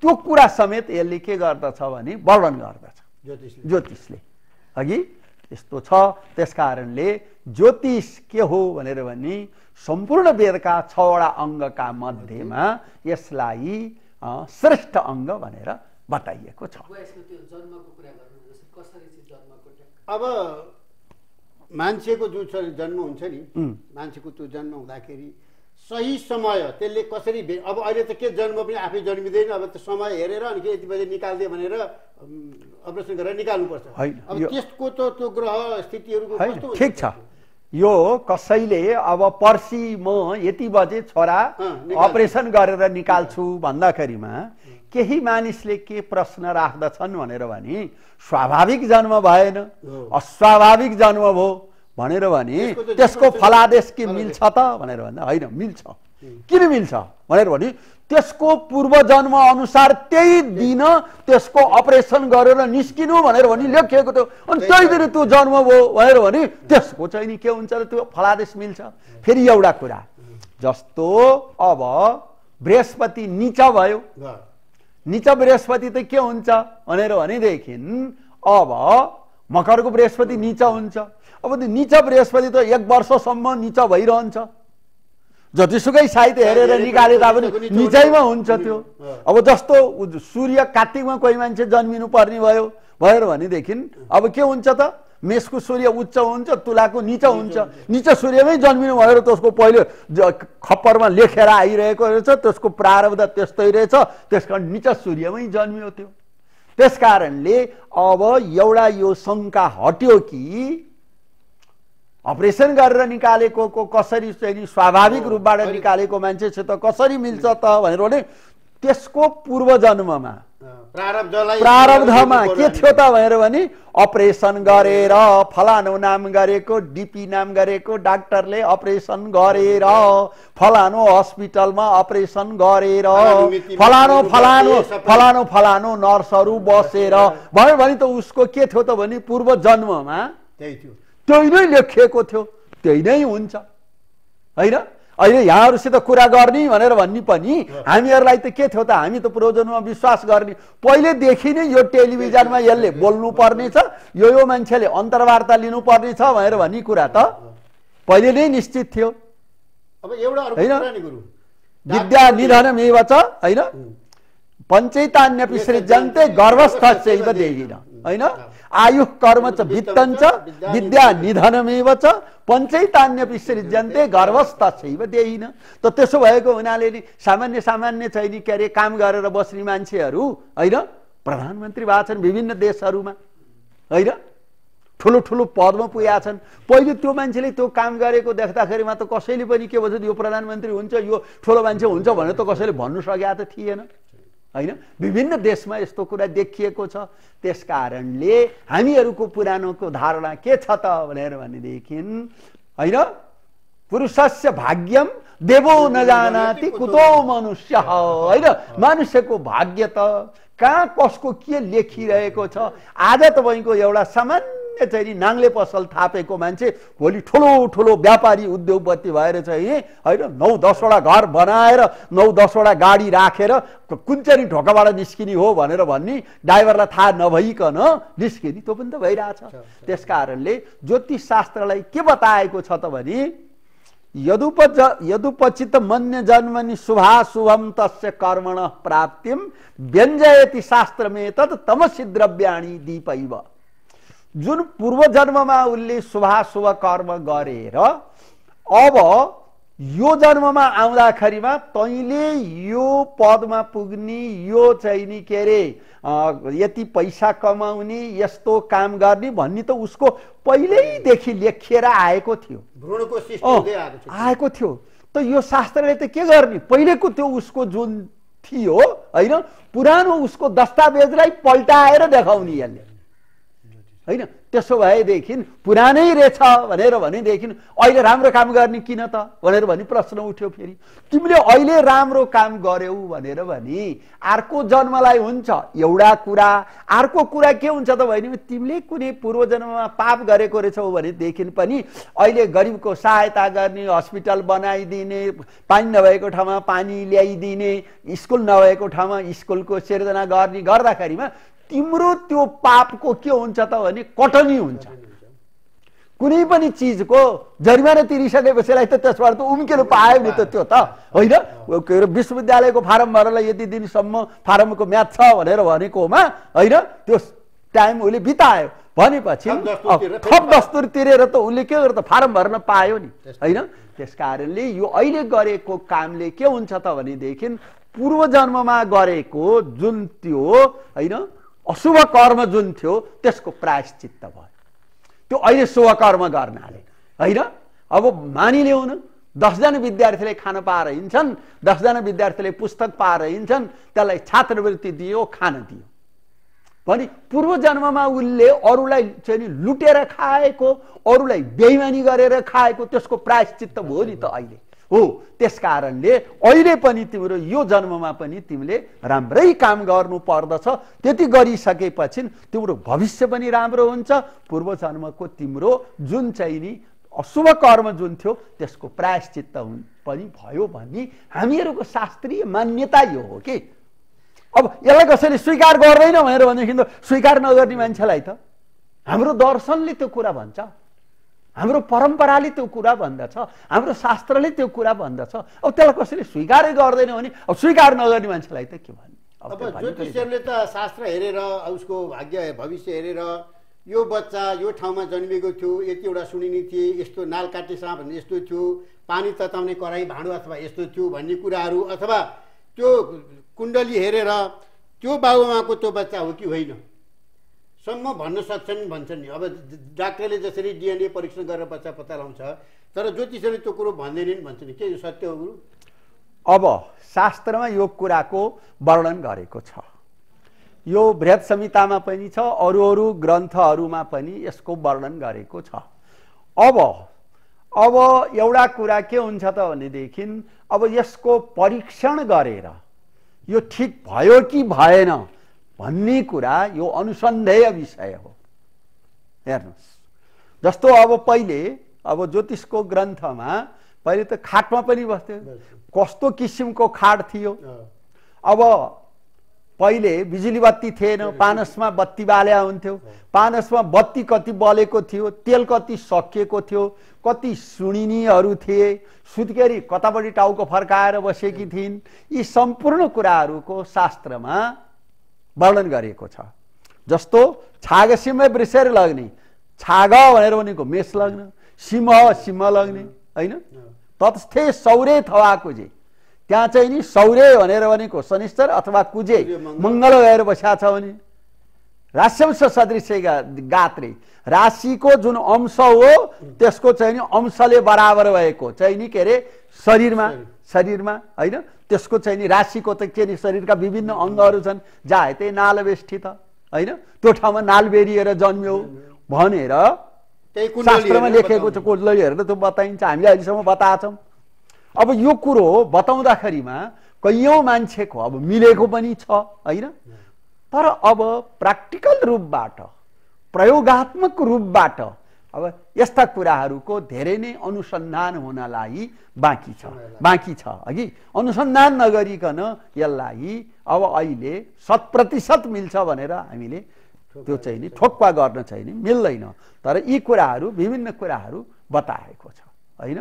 त्यो कुरा समेत यसले के गर्दछ भने वर्णन गर्दछ ज्योतिषले। अघि यस्तो छ। त्यसकारणले ज्योतिष के हो भनेर भने सम्पूर्ण वेदका 6वटा अङ्गका मध्येमा यसलाई श्रेष्ठ अङ्ग भनेर बताइएको छ। अब मान्छेको जो जन्म हुन्छ नि, मान्छेको त्यो जन्म हुँदाखेरि सही समय त्यसले कसरी अब अहिले त के जन्म पनि आफै जन्मिँदैन, अब त समय हेरेर अनि के यति बजे निकाल्दियो भनेर अपरेसन गरेर निकाल्नुपर्छ। अब त्यसको त त्यो ग्रह स्थितिहरूको कस्तो हुन्छ? ठिक छ। यो कसैले अब पर्सि म यति बजे छोरा अपरेसन गरेर निकाल्छु भन्दाखेरिमा केही मानिसले के प्रश्न राख्दछन् भनेर भने स्वाभाविक जन्म भएन, अस्वाभाविक जन्म भयो भनेर भने त्यसको फलादेश के मिल्छ त भनेर भन्दा होइन, मिल्छ। किन मिल्छ भनेर भने त्यसको पूर्व जन्म अनुसार त्यही दिन त्यसको अपरेसन गरेर निस्किनु भनेर भनी लेखिएको थियो, अनि त्यही दिन त्यो जन्म भयो भनेर भने त्यसको चाहिँ नि के हुन्छ र त्यो फलादेश मिल्छ। फेरि एउटा कुरा जस्तो अब बृहस्पति नीचा भयो, नीचा बृहस्पति त के हुन्छ भनेर भनेदेखि अब मकरको बृहस्पति नीचा हुन्छ। अब त्यो नीचा बृहस्पति त 1 वर्षसम्म नीचा भइरहन्छ, जतिसुकै साहित्य हेरेर निकाले तापनि निचैमा हुन्छ त्यो। अब जस्तो सूर्य कार्तिकमा कोही मान्छे जन्मिनु पर्ने भयो भनेर भनेदेखि अब के हुन्छ त मेषको सूर्य उच्च हुन्छ, तुलाको नीचा हुन्छ। नीचा सूर्यमै जन्मिनु भनेर त्यसको पहिले खप्परमा लेखेर आइरहेको रहेछ, त्यसको प्रारब्ध त्यस्तै रहेछ, त्यसकारण नीचा सूर्यमै जन्मियो त्यो। त्यसकारणले अब एउटा यो शङ्का हट्यो कि अपरेसन गरेर निकालेको कसरी चाहिँ स्वाभाविक रूपबाट निकालेको मान्छेसित कसरी मिल्छ त भनेर भने त्यसको पूर्व जन्ममा प्रारब्धमा के थियो त भनेर भने अपरेसन गरेर फलानो नाम गरेको, डिपी नाम गरेको डाक्टरले अपरेसन गरेर, फलानो हस्पिटलमा अपरेसन गरेर, फलानो फलानो फलानो फलानो नर्सहरू बसेर भयो भने त उसको के थियो त भने पूर्व जन्ममा त्यही नै लेखिएको थियो, त्यही नै हुन्छ होइन। अहिले यहाँहरूसित कुरा गर्ने भनेर भन्ने पनि हामीहरूलाई त के थियो त, हामी त पूर्वजन्ममा विश्वास गर्ने, पहिलेदेखि नै यो टेलिभिजनमा यसले बोल्नु पर्ने छ, यो मान्छेले अन्तर्वार्ता लिनुपर्ने छ भनेर भन्ने कुरा त पहिले नै निश्चित थियो। अब एउटा अर्को कुरा नि गुरु, विद्या निधनमेव च होइन, पञ्चैतान्यपि सृजन्ते गर्भस्थस्यैव देहिन होइन, आयुः कर्म च वित्तं च विद्या निधनमेव च पञ्चैतान्यपि सृजन्ते गर्भस्थस्यैव देहिन। त त्यसो भएको हुनाले नि सामान्य चाहिँ नि के अरे काम गरेर बस्ने मान्छेहरू होइन प्रधानमन्त्री भएको छन् विभिन्न देशहरूमा होइन, ठुलो ठुलो पदमा पुगेका छन्। पहिले त्यो मान्छेले त्यो काम गरेको देख्दाखेरिमा त कसैले पनि के भन्छ यो प्रधानमन्त्री हुन्छ, यो ठुलो मान्छे हुन्छ भनेर त कसैले भन्नु सकेका त थिएन होइन। विभिन्न देशमा यस्तो कुरा देखिएको छ। त्यसकारणले हामीहरूको पुरानोको धारणा के छ त भनेर भनेदेखि होइन, पुरुषस्य भाग्यम देवो नजानाति कुतो मनुष्य होइन, मनुष्यको भाग्य त कहाँ कसको के लेखिरहेको छ। आज तपाईँको एउटा सामान्य चाहिँ नाङ्ले पसल थापेको मान्छे भोलि ठुलो ठुलो व्यापारी उद्योगपति भएर चाहिँ होइन 9-10वटा घर बनाएर 9-10वटा गाडी राखेर कुन चाहिँ ढोकाबाट निस्किने हो भनेर भन्ने ड्राइभरलाई थाहा नभइकन निस्किने, त्यो पनि त भइरहेछ। त्यसकारणले ज्योतिष शास्त्रलाई के बताएको छ त भने यदुपचित मन्य जन्मनि शुभाशुभम तस्य कर्मण प्राप्तिम व्यञ्जयति शास्त्रमे तत् तमसि द्रव्याणि दीपैव। जुन पूर्व जन्ममा उसले शुभाशुभ कर्म गरेर अब यो जन्ममा आउँदाखेरिमा तैँले यो पदमा पुग्ने, यो चाहिँ नि के अरे यति पैसा कमाउने, यस्तो काम गर्ने भन्ने त उसको पहिल्यैदेखि लेखिएर आएको थियो, आएको थियो। त यो शास्त्रले त के गर्ने, पहिलेको त्यो उसको जुन थियो होइन पुरानो उसको दस्तावेजलाई पल्टाएर देखाउने यसले होइन। त्यसो भएदेखि पुरानै रहेछ भनेर भनेदेखि अहिले राम्रो काम गर्ने किन त भनेर भनी प्रश्न उठ्यो। फेरि तिमीले अहिले राम्रो काम गर्यौ भनेर भनी अर्को जन्मलाई हुन्छ एउटा कुरा, अर्को कुरा के हुन्छ त भने तिमीले कुनै पूर्व जन्ममा पाप गरेको रहेछौ भनेदेखि पनि अहिले गरिबको सहायता गर्ने, हस्पिटल बनाइदिने, पानी नभएको ठाउँमा पानी ल्याइदिने, स्कुल नभएको ठाउँमा स्कुलको सिर्जना गर्ने गर्दाखेरिमा तिम्रो त्यो पापको के हुन्छ त भने कटनी हुन्छ। कुनै पनि चिजको जरिमाना तिरिसकेपछिलाई त त्यसबाट त उम्केर पायो नि त त्यो त होइन। के अरे विश्वविद्यालयको फारम भर्नलाई यति दिनसम्म फारमको म्याच छ भनेर भनेकोमा होइन त्यो टाइम उसले बितायो भनेपछि थप दस्तुर तिरेर त उसले के गर्छ फारम भर्न पायो नि होइन। त्यसकारणले यो अहिले गरेको कामले के हुन्छ त भनेदेखि पूर्व जन्ममा गरेको जुन त्यो होइन अशुभ कर्म जुन थियो त्यसको प्रायश्चित्त भयो त्यो अहिले शुभ कर्म गर्नाले होइन। अब मानिलिउँ न 10 जना विद्यार्थीले खान पाएर हिँड्छन्, 10 जना विद्यार्थीले पुस्तक पाएर हिँड्छन्, त्यसलाई छात्रवृत्ति दियो, खान दियो भने पूर्व जन्ममा उसले अरूलाई चाहिँ लुटेर खाएको, अरूलाई बेइमानी गरेर खाएको त्यसको प्रायश्चित्त भयो नि त अहिले हो। त्यसकारणले अहिले पनि तिम्रो यो जन्ममा पनि तिमीले राम्रै काम गर्नु पर्दछ। त्यति गरिसकेपछि तिम्रो भविष्य पनि राम्रो हुन्छ। पूर्व जन्मको तिम्रो जुन चाहिँ नि अशुभ कर्म जुन थियो त्यसको प्रायश्चित्त पनि भयो भन्ने हामीहरूको शास्त्रीय मान्यता यो हो कि। अब यसलाई कसैले स्वीकार गर्दैन भनेर भनेदेखि त स्वीकार नगर्ने मान्छेलाई त हाम्रो दर्शनले त्यो कुरा भन्छ, हाम्रो परम्पराले त्यो कुरा भन्दछ, हाम्रो शास्त्रले त्यो कुरा भन्दछ। अब त्यसलाई कसैले स्वीकारै गर्दैन भने अब स्वीकार नगर्ने मान्छेलाई त के भन्ने। अब ज्योतिषीहरूले त शास्त्र हेरेर उसको भाग्य भविष्य हेरेर यो बच्चा यो ठाउँमा जन्मेको थियो, यतिवटा सुनिने थिए, यस्तो नाल काटे साँप भन्ने यस्तो थियो, पानी तताउने कराई भाँडो अथवा यस्तो थियो भन्ने कुराहरू अथवा त्यो कुण्डली हेरेर त्यो बाबुआमाको त्यो बच्चा हो कि होइन सम्म भन्न सक्छन् भन्छन् नि। अब डाक्टरले जसरी डिएनए परीक्षण गरेर बच्चा पत्ता लगाउँछ तर ज्योतिषले त्यो कुरो भन्दैनन् भन्छन्। के यो सत्य हो गुरु? अब शास्त्रमा यो कुराको वर्णन गरेको छ, यो बृहत संहितामा पनि छ, अरू अरू ग्रन्थहरूमा पनि यसको वर्णन गरेको छ। अब एउटा कुरा के हुन्छ त भनेदेखि अब यसको परीक्षण गरेर यो ठिक भयो कि भएन भन्ने कुरा यो अनुसन्धेय विषय हो। हेर्नुहोस् जस्तो अब पहिले अब ज्योतिषको ग्रन्थमा पहिले त खाटमा पनि बस्थ्यो, कस्तो किसिमको खाट थियो। अब पहिले बिजुली बत्ती थिएन, पानसमा बत्ती बाल्या हुन्थ्यो, पानसमा बत्ती कति बलेको थियो, तेल कति सकिएको थियो, कति सुनिनीहरू थिए, सुत्केरी कतापट्टि टाउको फर्काएर बसेकी थिइन्। यी सम्पूर्ण कुराहरूको शास्त्रमा वर्णन गरिएको छ। जस्तो छागसिम्मै वृषेर लग्ने, छाग भनेर भनेको मेष लग्न, सिंह सिंह लग्ने होइन। तत्स्थे सौर्य थवा कुजे, त्यहाँ चाहिँ नि सौर्य भनेर भनेको शनिश्चर अथवा कुजे मङ्गल गएर बसेको छ भने राश्यंश सदृश गात्रे, राशिको जुन अंश हो त्यसको चाहिँ नि अंशले बराबर भएको चाहिँ नि के अरे शरीरमा होइन, त्यसको चाहिँ नि राशिको त के नि शरीरका विभिन्न अङ्गहरू छन्, जायते नालवेष्ठित होइन, त्यो ठाउँमा नाल बेरिएर जन्म्यो भनेर शास्त्रमा लेखेको छ। कुण्डली हेरेर त्यो बताइन्छ, हामीले अहिलेसम्म बताएछौँ। अब यो कुरो बताउँदाखेरिमा कैयौँ मान्छेको अब मिलेको पनि छ होइन। तर अब प्र्याक्टिकल रूपबाट, प्रयोगात्मक रूपबाट अब यस्ता कुराहरूको धेरै नै अनुसन्धान हुनलाई बाँकी छ अघि। अनुसन्धान नगरिकन यसलाई अब अहिले 100% मिल्छ भनेर हामीले त्यो चाहिँ नि ठोक्पा गर्न चाहिँ नि मिल्दैन। तर यी कुराहरू विभिन्न कुराहरू बताएको छ होइन।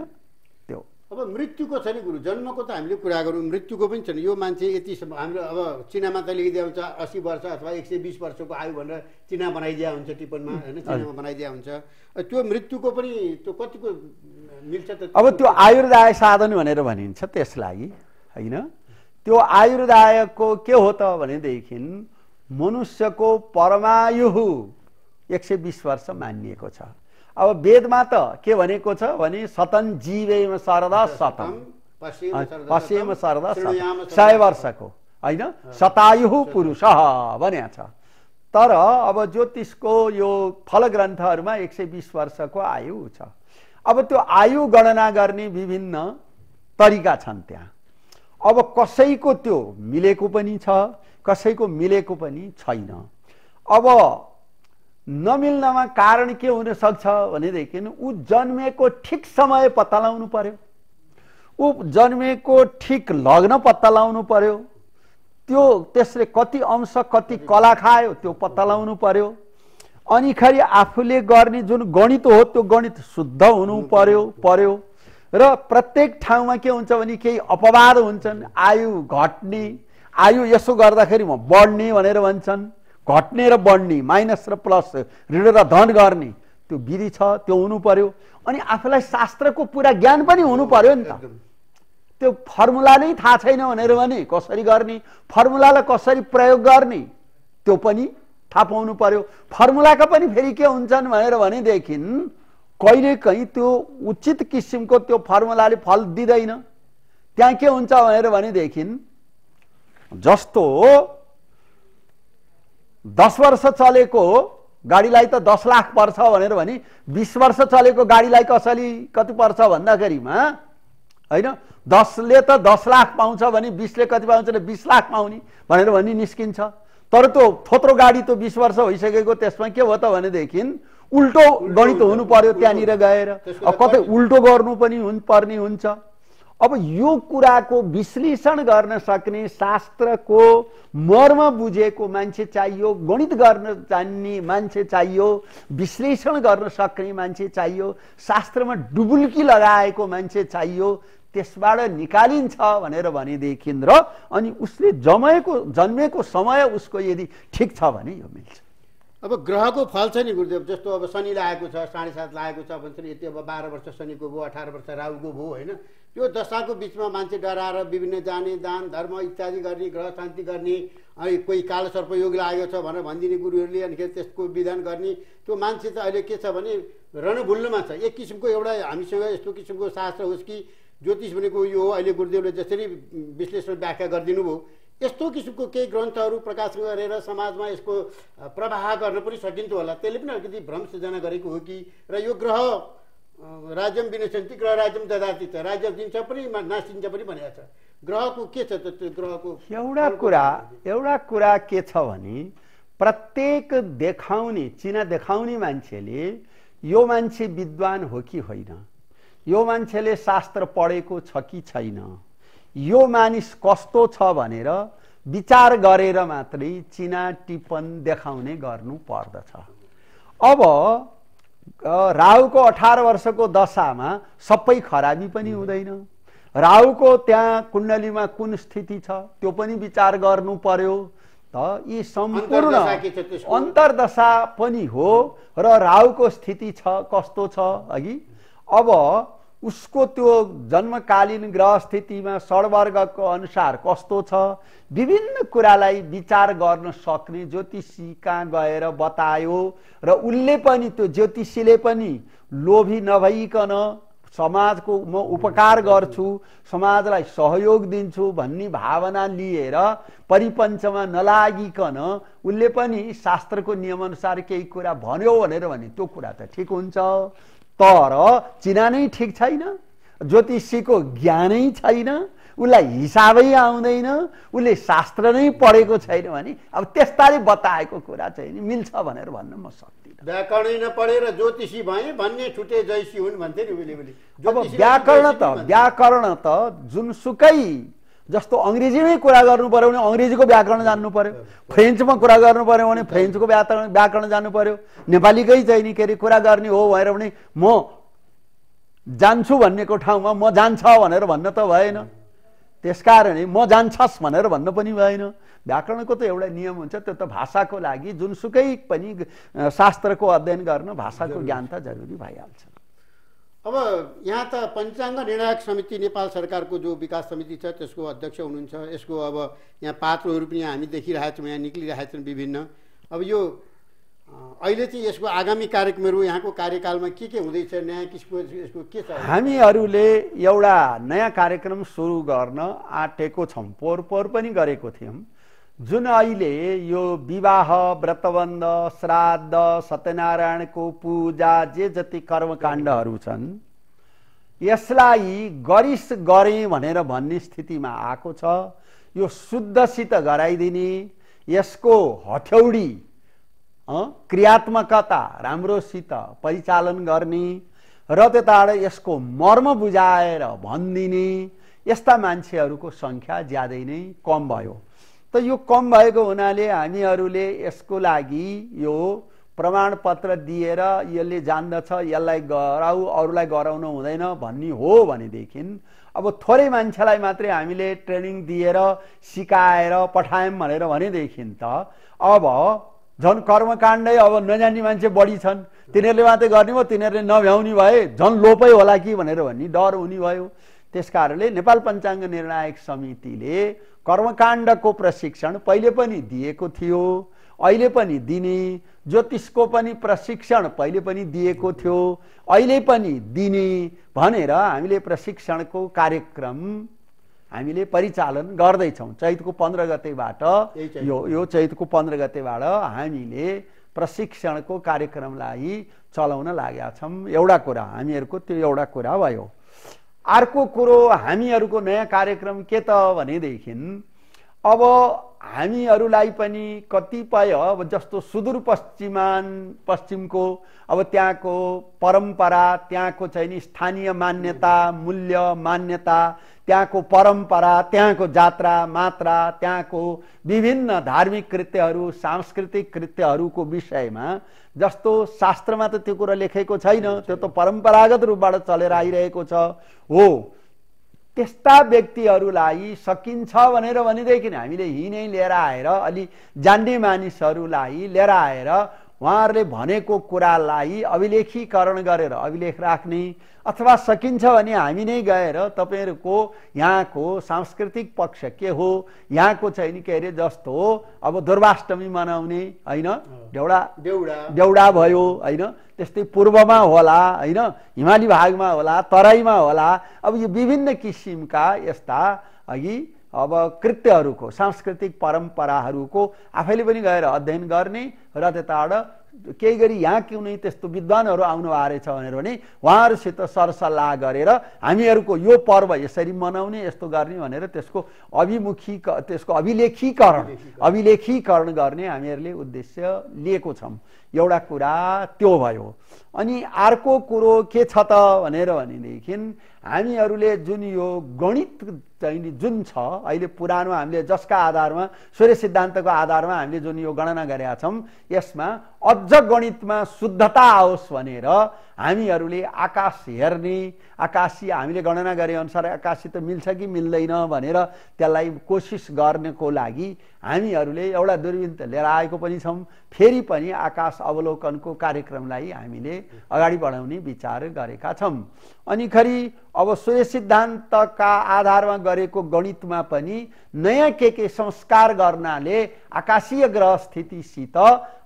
त्यो अब मृत्युको छ नि गुरु, जन्मको त हामीले कुरा गरौँ, मृत्युको पनि छ नि। यो मान्छे यति हाम्रो अब चिनामा त लेखिदिया हुन्छ 80 वर्ष अथवा 120 वर्षको आयु भनेर चिना बनाइदिया हुन्छ टिप्पणमा होइन, चिनामा बनाइदिया हुन्छ। त्यो मृत्युको पनि त्यो कतिको मिल्छ त? अब त्यो आयुर्दाय साधन भनेर भनिन्छ त्यसलाई होइन। त्यो आयुर्दायको के हो त भनेदेखि मनुष्यको परमायु 120 वर्ष मानिएको छ। अब वेदमा त के भनेको छ भने सतन जीवेम शरद शतम, पश्येम शरद 100 वर्षको होइन, शतायु पुरुष भनेको छ। तर अब ज्योतिषको यो फल ग्रन्थहरूमा 120 वर्षको आयु छ। अब त्यो आयु गणना गर्ने विभिन्न तरिका छन् त्यहाँ। अब कसैको त्यो मिलेको पनि छ, कसैको मिलेको पनि छैन। अब नमिल्नमा कारण के हुन सक्छ भनेदेखि ऊ जन्मेको ठिक समय पत्ता लगाउनु पर्यो, ऊ जन्मेको ठिक लग्न पत्ता लगाउनु पर्यो, त्यो त्यसले कति अंश कति कला खायो त्यो पत्ता लगाउनु पर्यो। अनि खरि आफूले गर्ने जुन गणित हो त्यो गणित शुद्ध हुनु पर्यो। र प्रत्येक ठाउँमा के हुन्छ भने केही अपवाद हुन्छन्, आयु घट्ने, आयु यसो गर्दाखेरि म बढ्ने भनेर भन्छन्, घट्ने र बढ्ने, माइनस र प्लस, ऋण र धन गर्ने त्यो विधि छ, त्यो हुनु पर्यो। अनि आफूलाई शास्त्रको पुरा ज्ञान पनि हुनु पर्यो नि त। त्यो फर्मुला नै थाहा छैन भनेर भने कसरी गर्ने, फर्मुलालाई कसरी प्रयोग गर्ने त्यो पनि थाहा पाउनु पर्यो। फर्मुलाका पनि फेरि के हुन्छन् भनेर भनेदेखि कहिलेकाहीँ त्यो उचित किसिमको त्यो फर्मुलाले फल दिँदैन। त्यहाँ के हुन्छ भनेर भनेदेखि जस्तो 10 वर्ष चलेको गाडीलाई त 10 लाख पर्छ भनेर भने 20 वर्ष चलेको गाडीलाई कसरी कति पर्छ भन्दाखेरिमा होइन 10 ले त 10 लाख पाउँछ भने 20 ले कति पाउँछ भने 20 लाख पाउने भनेर भनी निस्किन्छ। तर त्यो थोत्रो गाडी त 20 वर्ष भइसकेको त्यसमा के हो त भनेदेखि उल्टो गणित हुनु पर्यो त्यहाँनिर गएर, कतै उल्टो गर्नु पनि पर्ने हुन्छ। अब यो कुराको विश्लेषण गर्न सक्ने शास्त्रको मर्म बुझेको मान्छे चाहियो, गणित गर्न जान्ने मान्छे चाहियो, विश्लेषण गर्न सक्ने मान्छे चाहियो, शास्त्रमा डुबुल्की लगाएको मान्छे चाहियो। त्यसबाट निकालिन्छ भनेर भनेदेखि र अनि उसले जन्मेको समय उसको यदि ठिक छ भने यो मिल्छ। अब ग्रहको फल छ नि गुरुदेव, जस्तो अब शनि लागेको छ 7.5 लागेको छ भन्छन्, यति अब 12 वर्ष शनिको भयो, 18 वर्ष राहुको भयो होइन। यो दशाको बिचमा मान्छे डराएर विभिन्न जाने, दान धर्म इत्यादि गर्ने, ग्रह शान्ति गर्ने, अनि कोही काल सर्पयोग लागेको छ भनेर भनिदिने गुरुहरूले, अनिखेरि त्यसको विधान गर्ने। त्यो मान्छे त अहिले के छ भने रणभुल्लमा छ। एक किसिमको एउटा हामीसँग यस्तो किसिमको शास्त्र होस् कि ज्योतिष भनेको यो हो, अहिले गुरुदेवले जसरी विश्लेषण व्याख्या गरिदिनु भयो, यस्तो किसिमको केही ग्रन्थहरू प्रकाश गरेर समाजमा यसको प्रवाह गर्न पनि सकिन्थ्यो होला। त्यसले पनि अलिकति भ्रम सृजना गरेको हो कि। र यो ग्रह राज्यम विनशन्ति ग्रह राज्यम ददाति छ, राज्य दिन्छ पनि नासिन्छ पनि भनेको छ। ग्रहको के छ त त्यो ग्रहको एउटा कुरा के छ भने प्रत्येक चिना देखाउने मान्छेले यो मान्छे विद्वान हो कि होइन, यो मान्छेले शास्त्र पढेको छ कि छैन, यो मानिस कस्तो छ भनेर विचार गरेर मात्रै चिना टिप्पण देखाउने गर्नु पर्दछ। अब राहुको 18 वर्षको दशामा सबै खराबी पनि हुँदैन, राहुको त्यहाँ कुण्डलीमा कुन स्थिति छ त्यो पनि विचार गर्नु पर्यो। त यी सम्पूर्ण अन्तर्दशा पनि हो र राहुको स्थिति छ कस्तो छ अघि। अब उसको त्यो जन्मकालीन ग्रह स्थितिमा षड्वर्गको अनुसार कस्तो छ, विभिन्न कुरालाई विचार गर्न सक्ने ज्योतिषी कहाँ गएर बतायो र उसले पनि त्यो ज्योतिषीले पनि लोभी नभइकन समाजको म उपकार गर्छु, समाजलाई सहयोग दिन्छु भन्ने भावना लिएर परिपञ्चमा नलागिकन उसले पनि शास्त्रको नियमअनुसार केही कुरा भन्यो भनेर भने त्यो कुरा त ठिक हुन्छ, तर चिना नै ठिक छैन, ज्योतिषीको ज्ञानै छैन, उसलाई हिसाबै आउँदैन, उसले शास्त्र नै पढेको छैन भने अब त्यस्ताले बताएको कुरा चाहिँ नि मिल्छ भनेर भन्न म सक्दिनँ। व्याकरणै नपढेर ज्योतिषी भए भन्ने छुटे जैसी हुन् भन्थे नि उहिले। अब व्याकरण त जुनसुकै जस्तो अङ्ग्रेजीमै कुरा गर्नु पर्यो भने अङ्ग्रेजीको व्याकरण जान्नु पर्यो, फ्रेन्चमा कुरा गर्नु पर्यो भने फ्रेन्चको व्याकरण जान्नु पर्यो, नेपालीकै चाहिँ नि के अरे कुरा गर्ने हो भनेर भने म जान्छु भन्नेको ठाउँमा म जान्छ भनेर भन्न त भएन, त्यसकारणले म जान्छस् भनेर भन्न पनि भएन। व्याकरणको त एउटा नियम हुन्छ, त्यो त भाषाको लागि जुनसुकै पनि शास्त्रको अध्ययन गर्न भाषाको ज्ञान त जरुरी भइहाल्छ। अब यहाँ त पञ्चाङ्ग निर्णायक समिति नेपाल सरकारको जो विकास समिति छ त्यसको अध्यक्ष हुनुहुन्छ, यसको अब यहाँ पात्रहरू पनि हामी देखिरहेका छौँ, यहाँ निक्लिरहेका छन् विभिन्न। अब यो अहिले चाहिँ यसको आगामी कार्यक्रमहरू यहाँको कार्यकालमा के हुँदैछ, नयाँ यसको के छ? हामीहरूले एउटा नयाँ कार्यक्रम सुरु गर्न आँटेको छौँ, पोहोर पनि गरेको थियौँ, जुन अहिले यो विवाह, व्रतबन्ध, श्राद्ध, सत्यनारायणको पूजा जे जति कर्मकाण्डहरू छन् यसलाई गरिस गरेँ भनेर भन्ने स्थितिमा आएको छ। यो शुद्धसित गराइदिने, यसको हथौडी क्रियात्मकता राम्रोसित परिचालन गर्ने र त्यताबाट यसको मर्म बुझाएर भनिदिने यस्ता मान्छेहरूको सङ्ख्या ज्यादै नै कम भयो। त यो कम भएको हुनाले हामीहरूले यसको लागि यो प्रमाणपत्र दिएर यसले जान्दछ, यसलाई गराऊ अरूलाई गराउनु हुँदैन भन्ने हो भनेदेखि अब थोरै मान्छेलाई मात्रै हामीले ट्रेनिङ दिएर सिकाएर पठायौँ भनेर भनेदेखि त अब झन् कर्मकाण्डै अब नजान्ने मान्छे बढी छन्, तिनीहरूले मात्रै गर्ने भयो, तिनीहरूले नभ्याउने भए झन् लोपै होला कि भनेर भन्ने डर हुने भयो। त्यसकारणले नेपाल पञ्चाङ्ग निर्णायक समितिले कर्मकाण्डको प्रशिक्षण पहिले पनि दिएको थियो, अहिले पनि दिने, ज्योतिषको पनि प्रशिक्षण पहिले पनि दिएको थियो, अहिले पनि दिने भनेर हामीले प्रशिक्षणको कार्यक्रम हामीले परिचालन गर्दैछौँ। चैतको 15 गतेबाट यो चैतको 15 गतेबाट हामीले प्रशिक्षणको कार्यक्रमलाई चलाउन लागेका छौँ। एउटा कुरा हामीहरूको त्यो एउटा कुरा भयो। अर्को कुरो हामीहरूको नयाँ कार्यक्रम के त भनेदेखि अब हामीहरूलाई पनि कतिपय अब जस्तो सुदूरपश्चिमको अब त्यहाँको परम्परा, त्यहाँको चाहिँ नि स्थानीय मान्यता, मूल्य मान्यता, त्यहाँको परम्परा, त्यहाँको जात्रा मात्रा, त्यहाँको विभिन्न धार्मिक कृत्यहरू, सांस्कृतिक कृत्यहरूको विषयमा जस्तो शास्त्रमा त त्यो कुरा लेखेको छैन, त्यो त परम्परागत रूपबाट चलेर आइरहेको छ हो। त्यस्ता व्यक्तिहरूलाई सकिन्छ भनेर भनेदेखि हामीले यिनै लिएर आएर अलि जान्ने मानिसहरूलाई लिएर आएर उहाँहरूले भनेको कुरालाई अभिलेखीकरण गरेर अभिलेख राख्ने, अथवा सकिन्छ भने हामी नै गएर तपाईहरुको यहाँको सांस्कृतिक पक्ष के हो, यहाँको चाहिँ नि के अरे जस्तो अब दुर्वाष्टमी मनाउने हैन, देउडा भयो हैन, त्यस्तै पूर्वमा होला हैन, हिमाली भागमा होला, तराईमा होला। अब यो विभिन्न किसिमका यस्ता अघि अब कृत्यहरूको सांस्कृतिक परम्पराहरूको आफैले पनि गएर अध्ययन गर्ने र त्यताबाट केही गरी यहाँ कुनै त्यस्तो विद्वानहरू आउनु आएछ भनेर भने उहाँहरूसित सरसल्लाह गरेर हामीहरूको यो पर्व यसरी मनाउने, यस्तो गर्ने भनेर त्यसको अभिलेखीकरण गर्ने हामीहरूले उद्देश्य लिएको छौँ। एउटा कुरा त्यो भयो। अनि अर्को कुरो के छ त भनेदेखि हामीहरूले जुन यो गणित चाहिँ जुन छ अहिले पुरानो हामीले जसका आधारमा सूर्य सिद्धान्तको आधारमा हामीले जुन यो गणना गरेका छौँ यसमा अझ गणितमा शुद्धता आओस् भनेर हामीहरूले आकाश हेर्ने आकाशी हामीले गणना गरे अनुसार आकाशी त मिल्छ कि मिल्दैन भनेर त्यसलाई कोसिस गर्नको लागि हामीहरूले एउटा दूरबीन त लिएर आएको पनि छौँ। फेरि पनि आकाश अवलोकनको कार्यक्रमलाई हामीले अगाडि बढाउने विचार गरेका छौँ। अनि खरि अब सूर्य सिद्धान्तका आधारमा गरेको गणितमा पनि नयाँ के संस्कार गर्नाले आकाशीय ग्रह स्थितिसित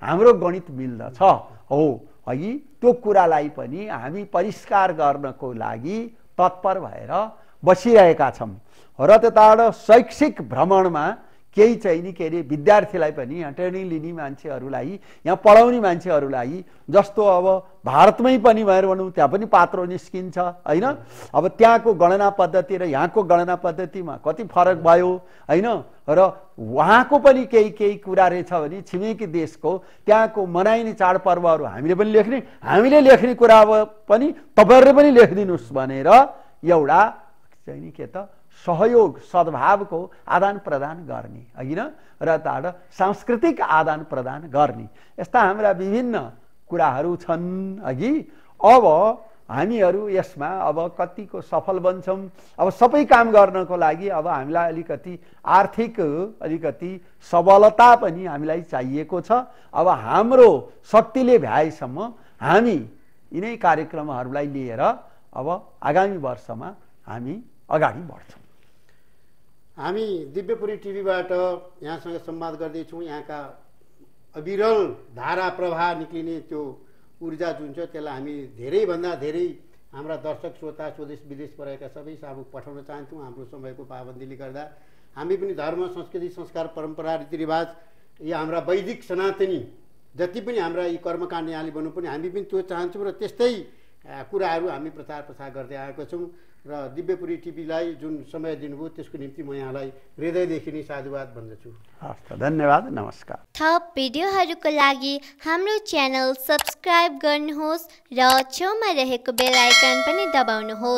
हाम्रो गणित मिल्दछ हो है। त्यो कुरालाई पनि हामी परिष्कार गर्नको लागि तत्पर भएर बसिरहेका छौँ। र त्यताबाट शैक्षिक भ्रमणमा केही चाहिँ नि के अरे विद्यार्थीलाई पनि यहाँ ट्रेनिङ लिने मान्छेहरूलाई यहाँ पढाउने मान्छेहरूलाई जस्तो अब भारतमै पनि भएर भनौँ त्यहाँ पनि पात्रो निस्किन्छ होइन। अब त्यहाँको गणना पद्धति र यहाँको गणना पद्धतिमा कति फरक भयो होइन। र वहाँको पनि केही कुरा रहेछ भने छिमेकी देशको त्यहाँको मनाइने चाडपर्वहरू हामीले लेख्ने कुरा पनि तपाईँहरूले पनि लेखिदिनुहोस् भनेर एउटा चाहिँ नि के त सहयोग सद्भावको आदान प्रदान गर्ने होइन र त्यहाँबाट सांस्कृतिक आदान प्रदान गर्ने यस्ता हाम्रा विभिन्न कुराहरू छन् अघि। अब हामीहरू यसमा अब कतिको सफल बन्छौँ। अब सबै काम गर्नको लागि अब हामीलाई अलिकति आर्थिक अलिकति सबलता पनि हामीलाई चाहिएको छ। अब हाम्रो शक्तिले भ्याएसम्म हामी यिनै कार्यक्रमहरूलाई लिएर अब आगामी वर्षमा हामी अगाडि बढ्छौँ। हामी दिव्यपुरी टिभीबाट यहाँसँग संवाद गर्दैछौँ। यहाँका अविरल धारा प्रवाह निक्लिने त्यो ऊर्जा जुन छ त्यसलाई हामी धेरैभन्दा धेरै हाम्रा दर्शक श्रोता स्वदेश विदेश रहेका सबै सामु पठाउन चाहन्छौँ। हाम्रो समयको पाबन्दीले गर्दा हामी पनि धर्म संस्कृति संस्कार परम्परा रीतिरिवाज यी हाम्रा वैदिक सनातनी जति पनि हाम्रा यी कर्मकाण्ड यहाँले भन्नु पनि हामी पनि त्यो चाहन्छौँ र त्यस्तै कुराहरू हामी प्रचार गर्दै आएका छौँ। र दिव्यपुरी टिभीलाई जुन समय दिनुभयो त्यसको निम्ति म यहाँलाई हृदयदेखि नै साधुवाद भन्दछु। हस् त धन्यवाद नमस्कार। थप भिडियोहरूको लागि हाम्रो च्यानल सब्स्क्राइब गर्नुहोस् र छेउमा रहेको बेल आइकन पनि दबाउनुहोस्।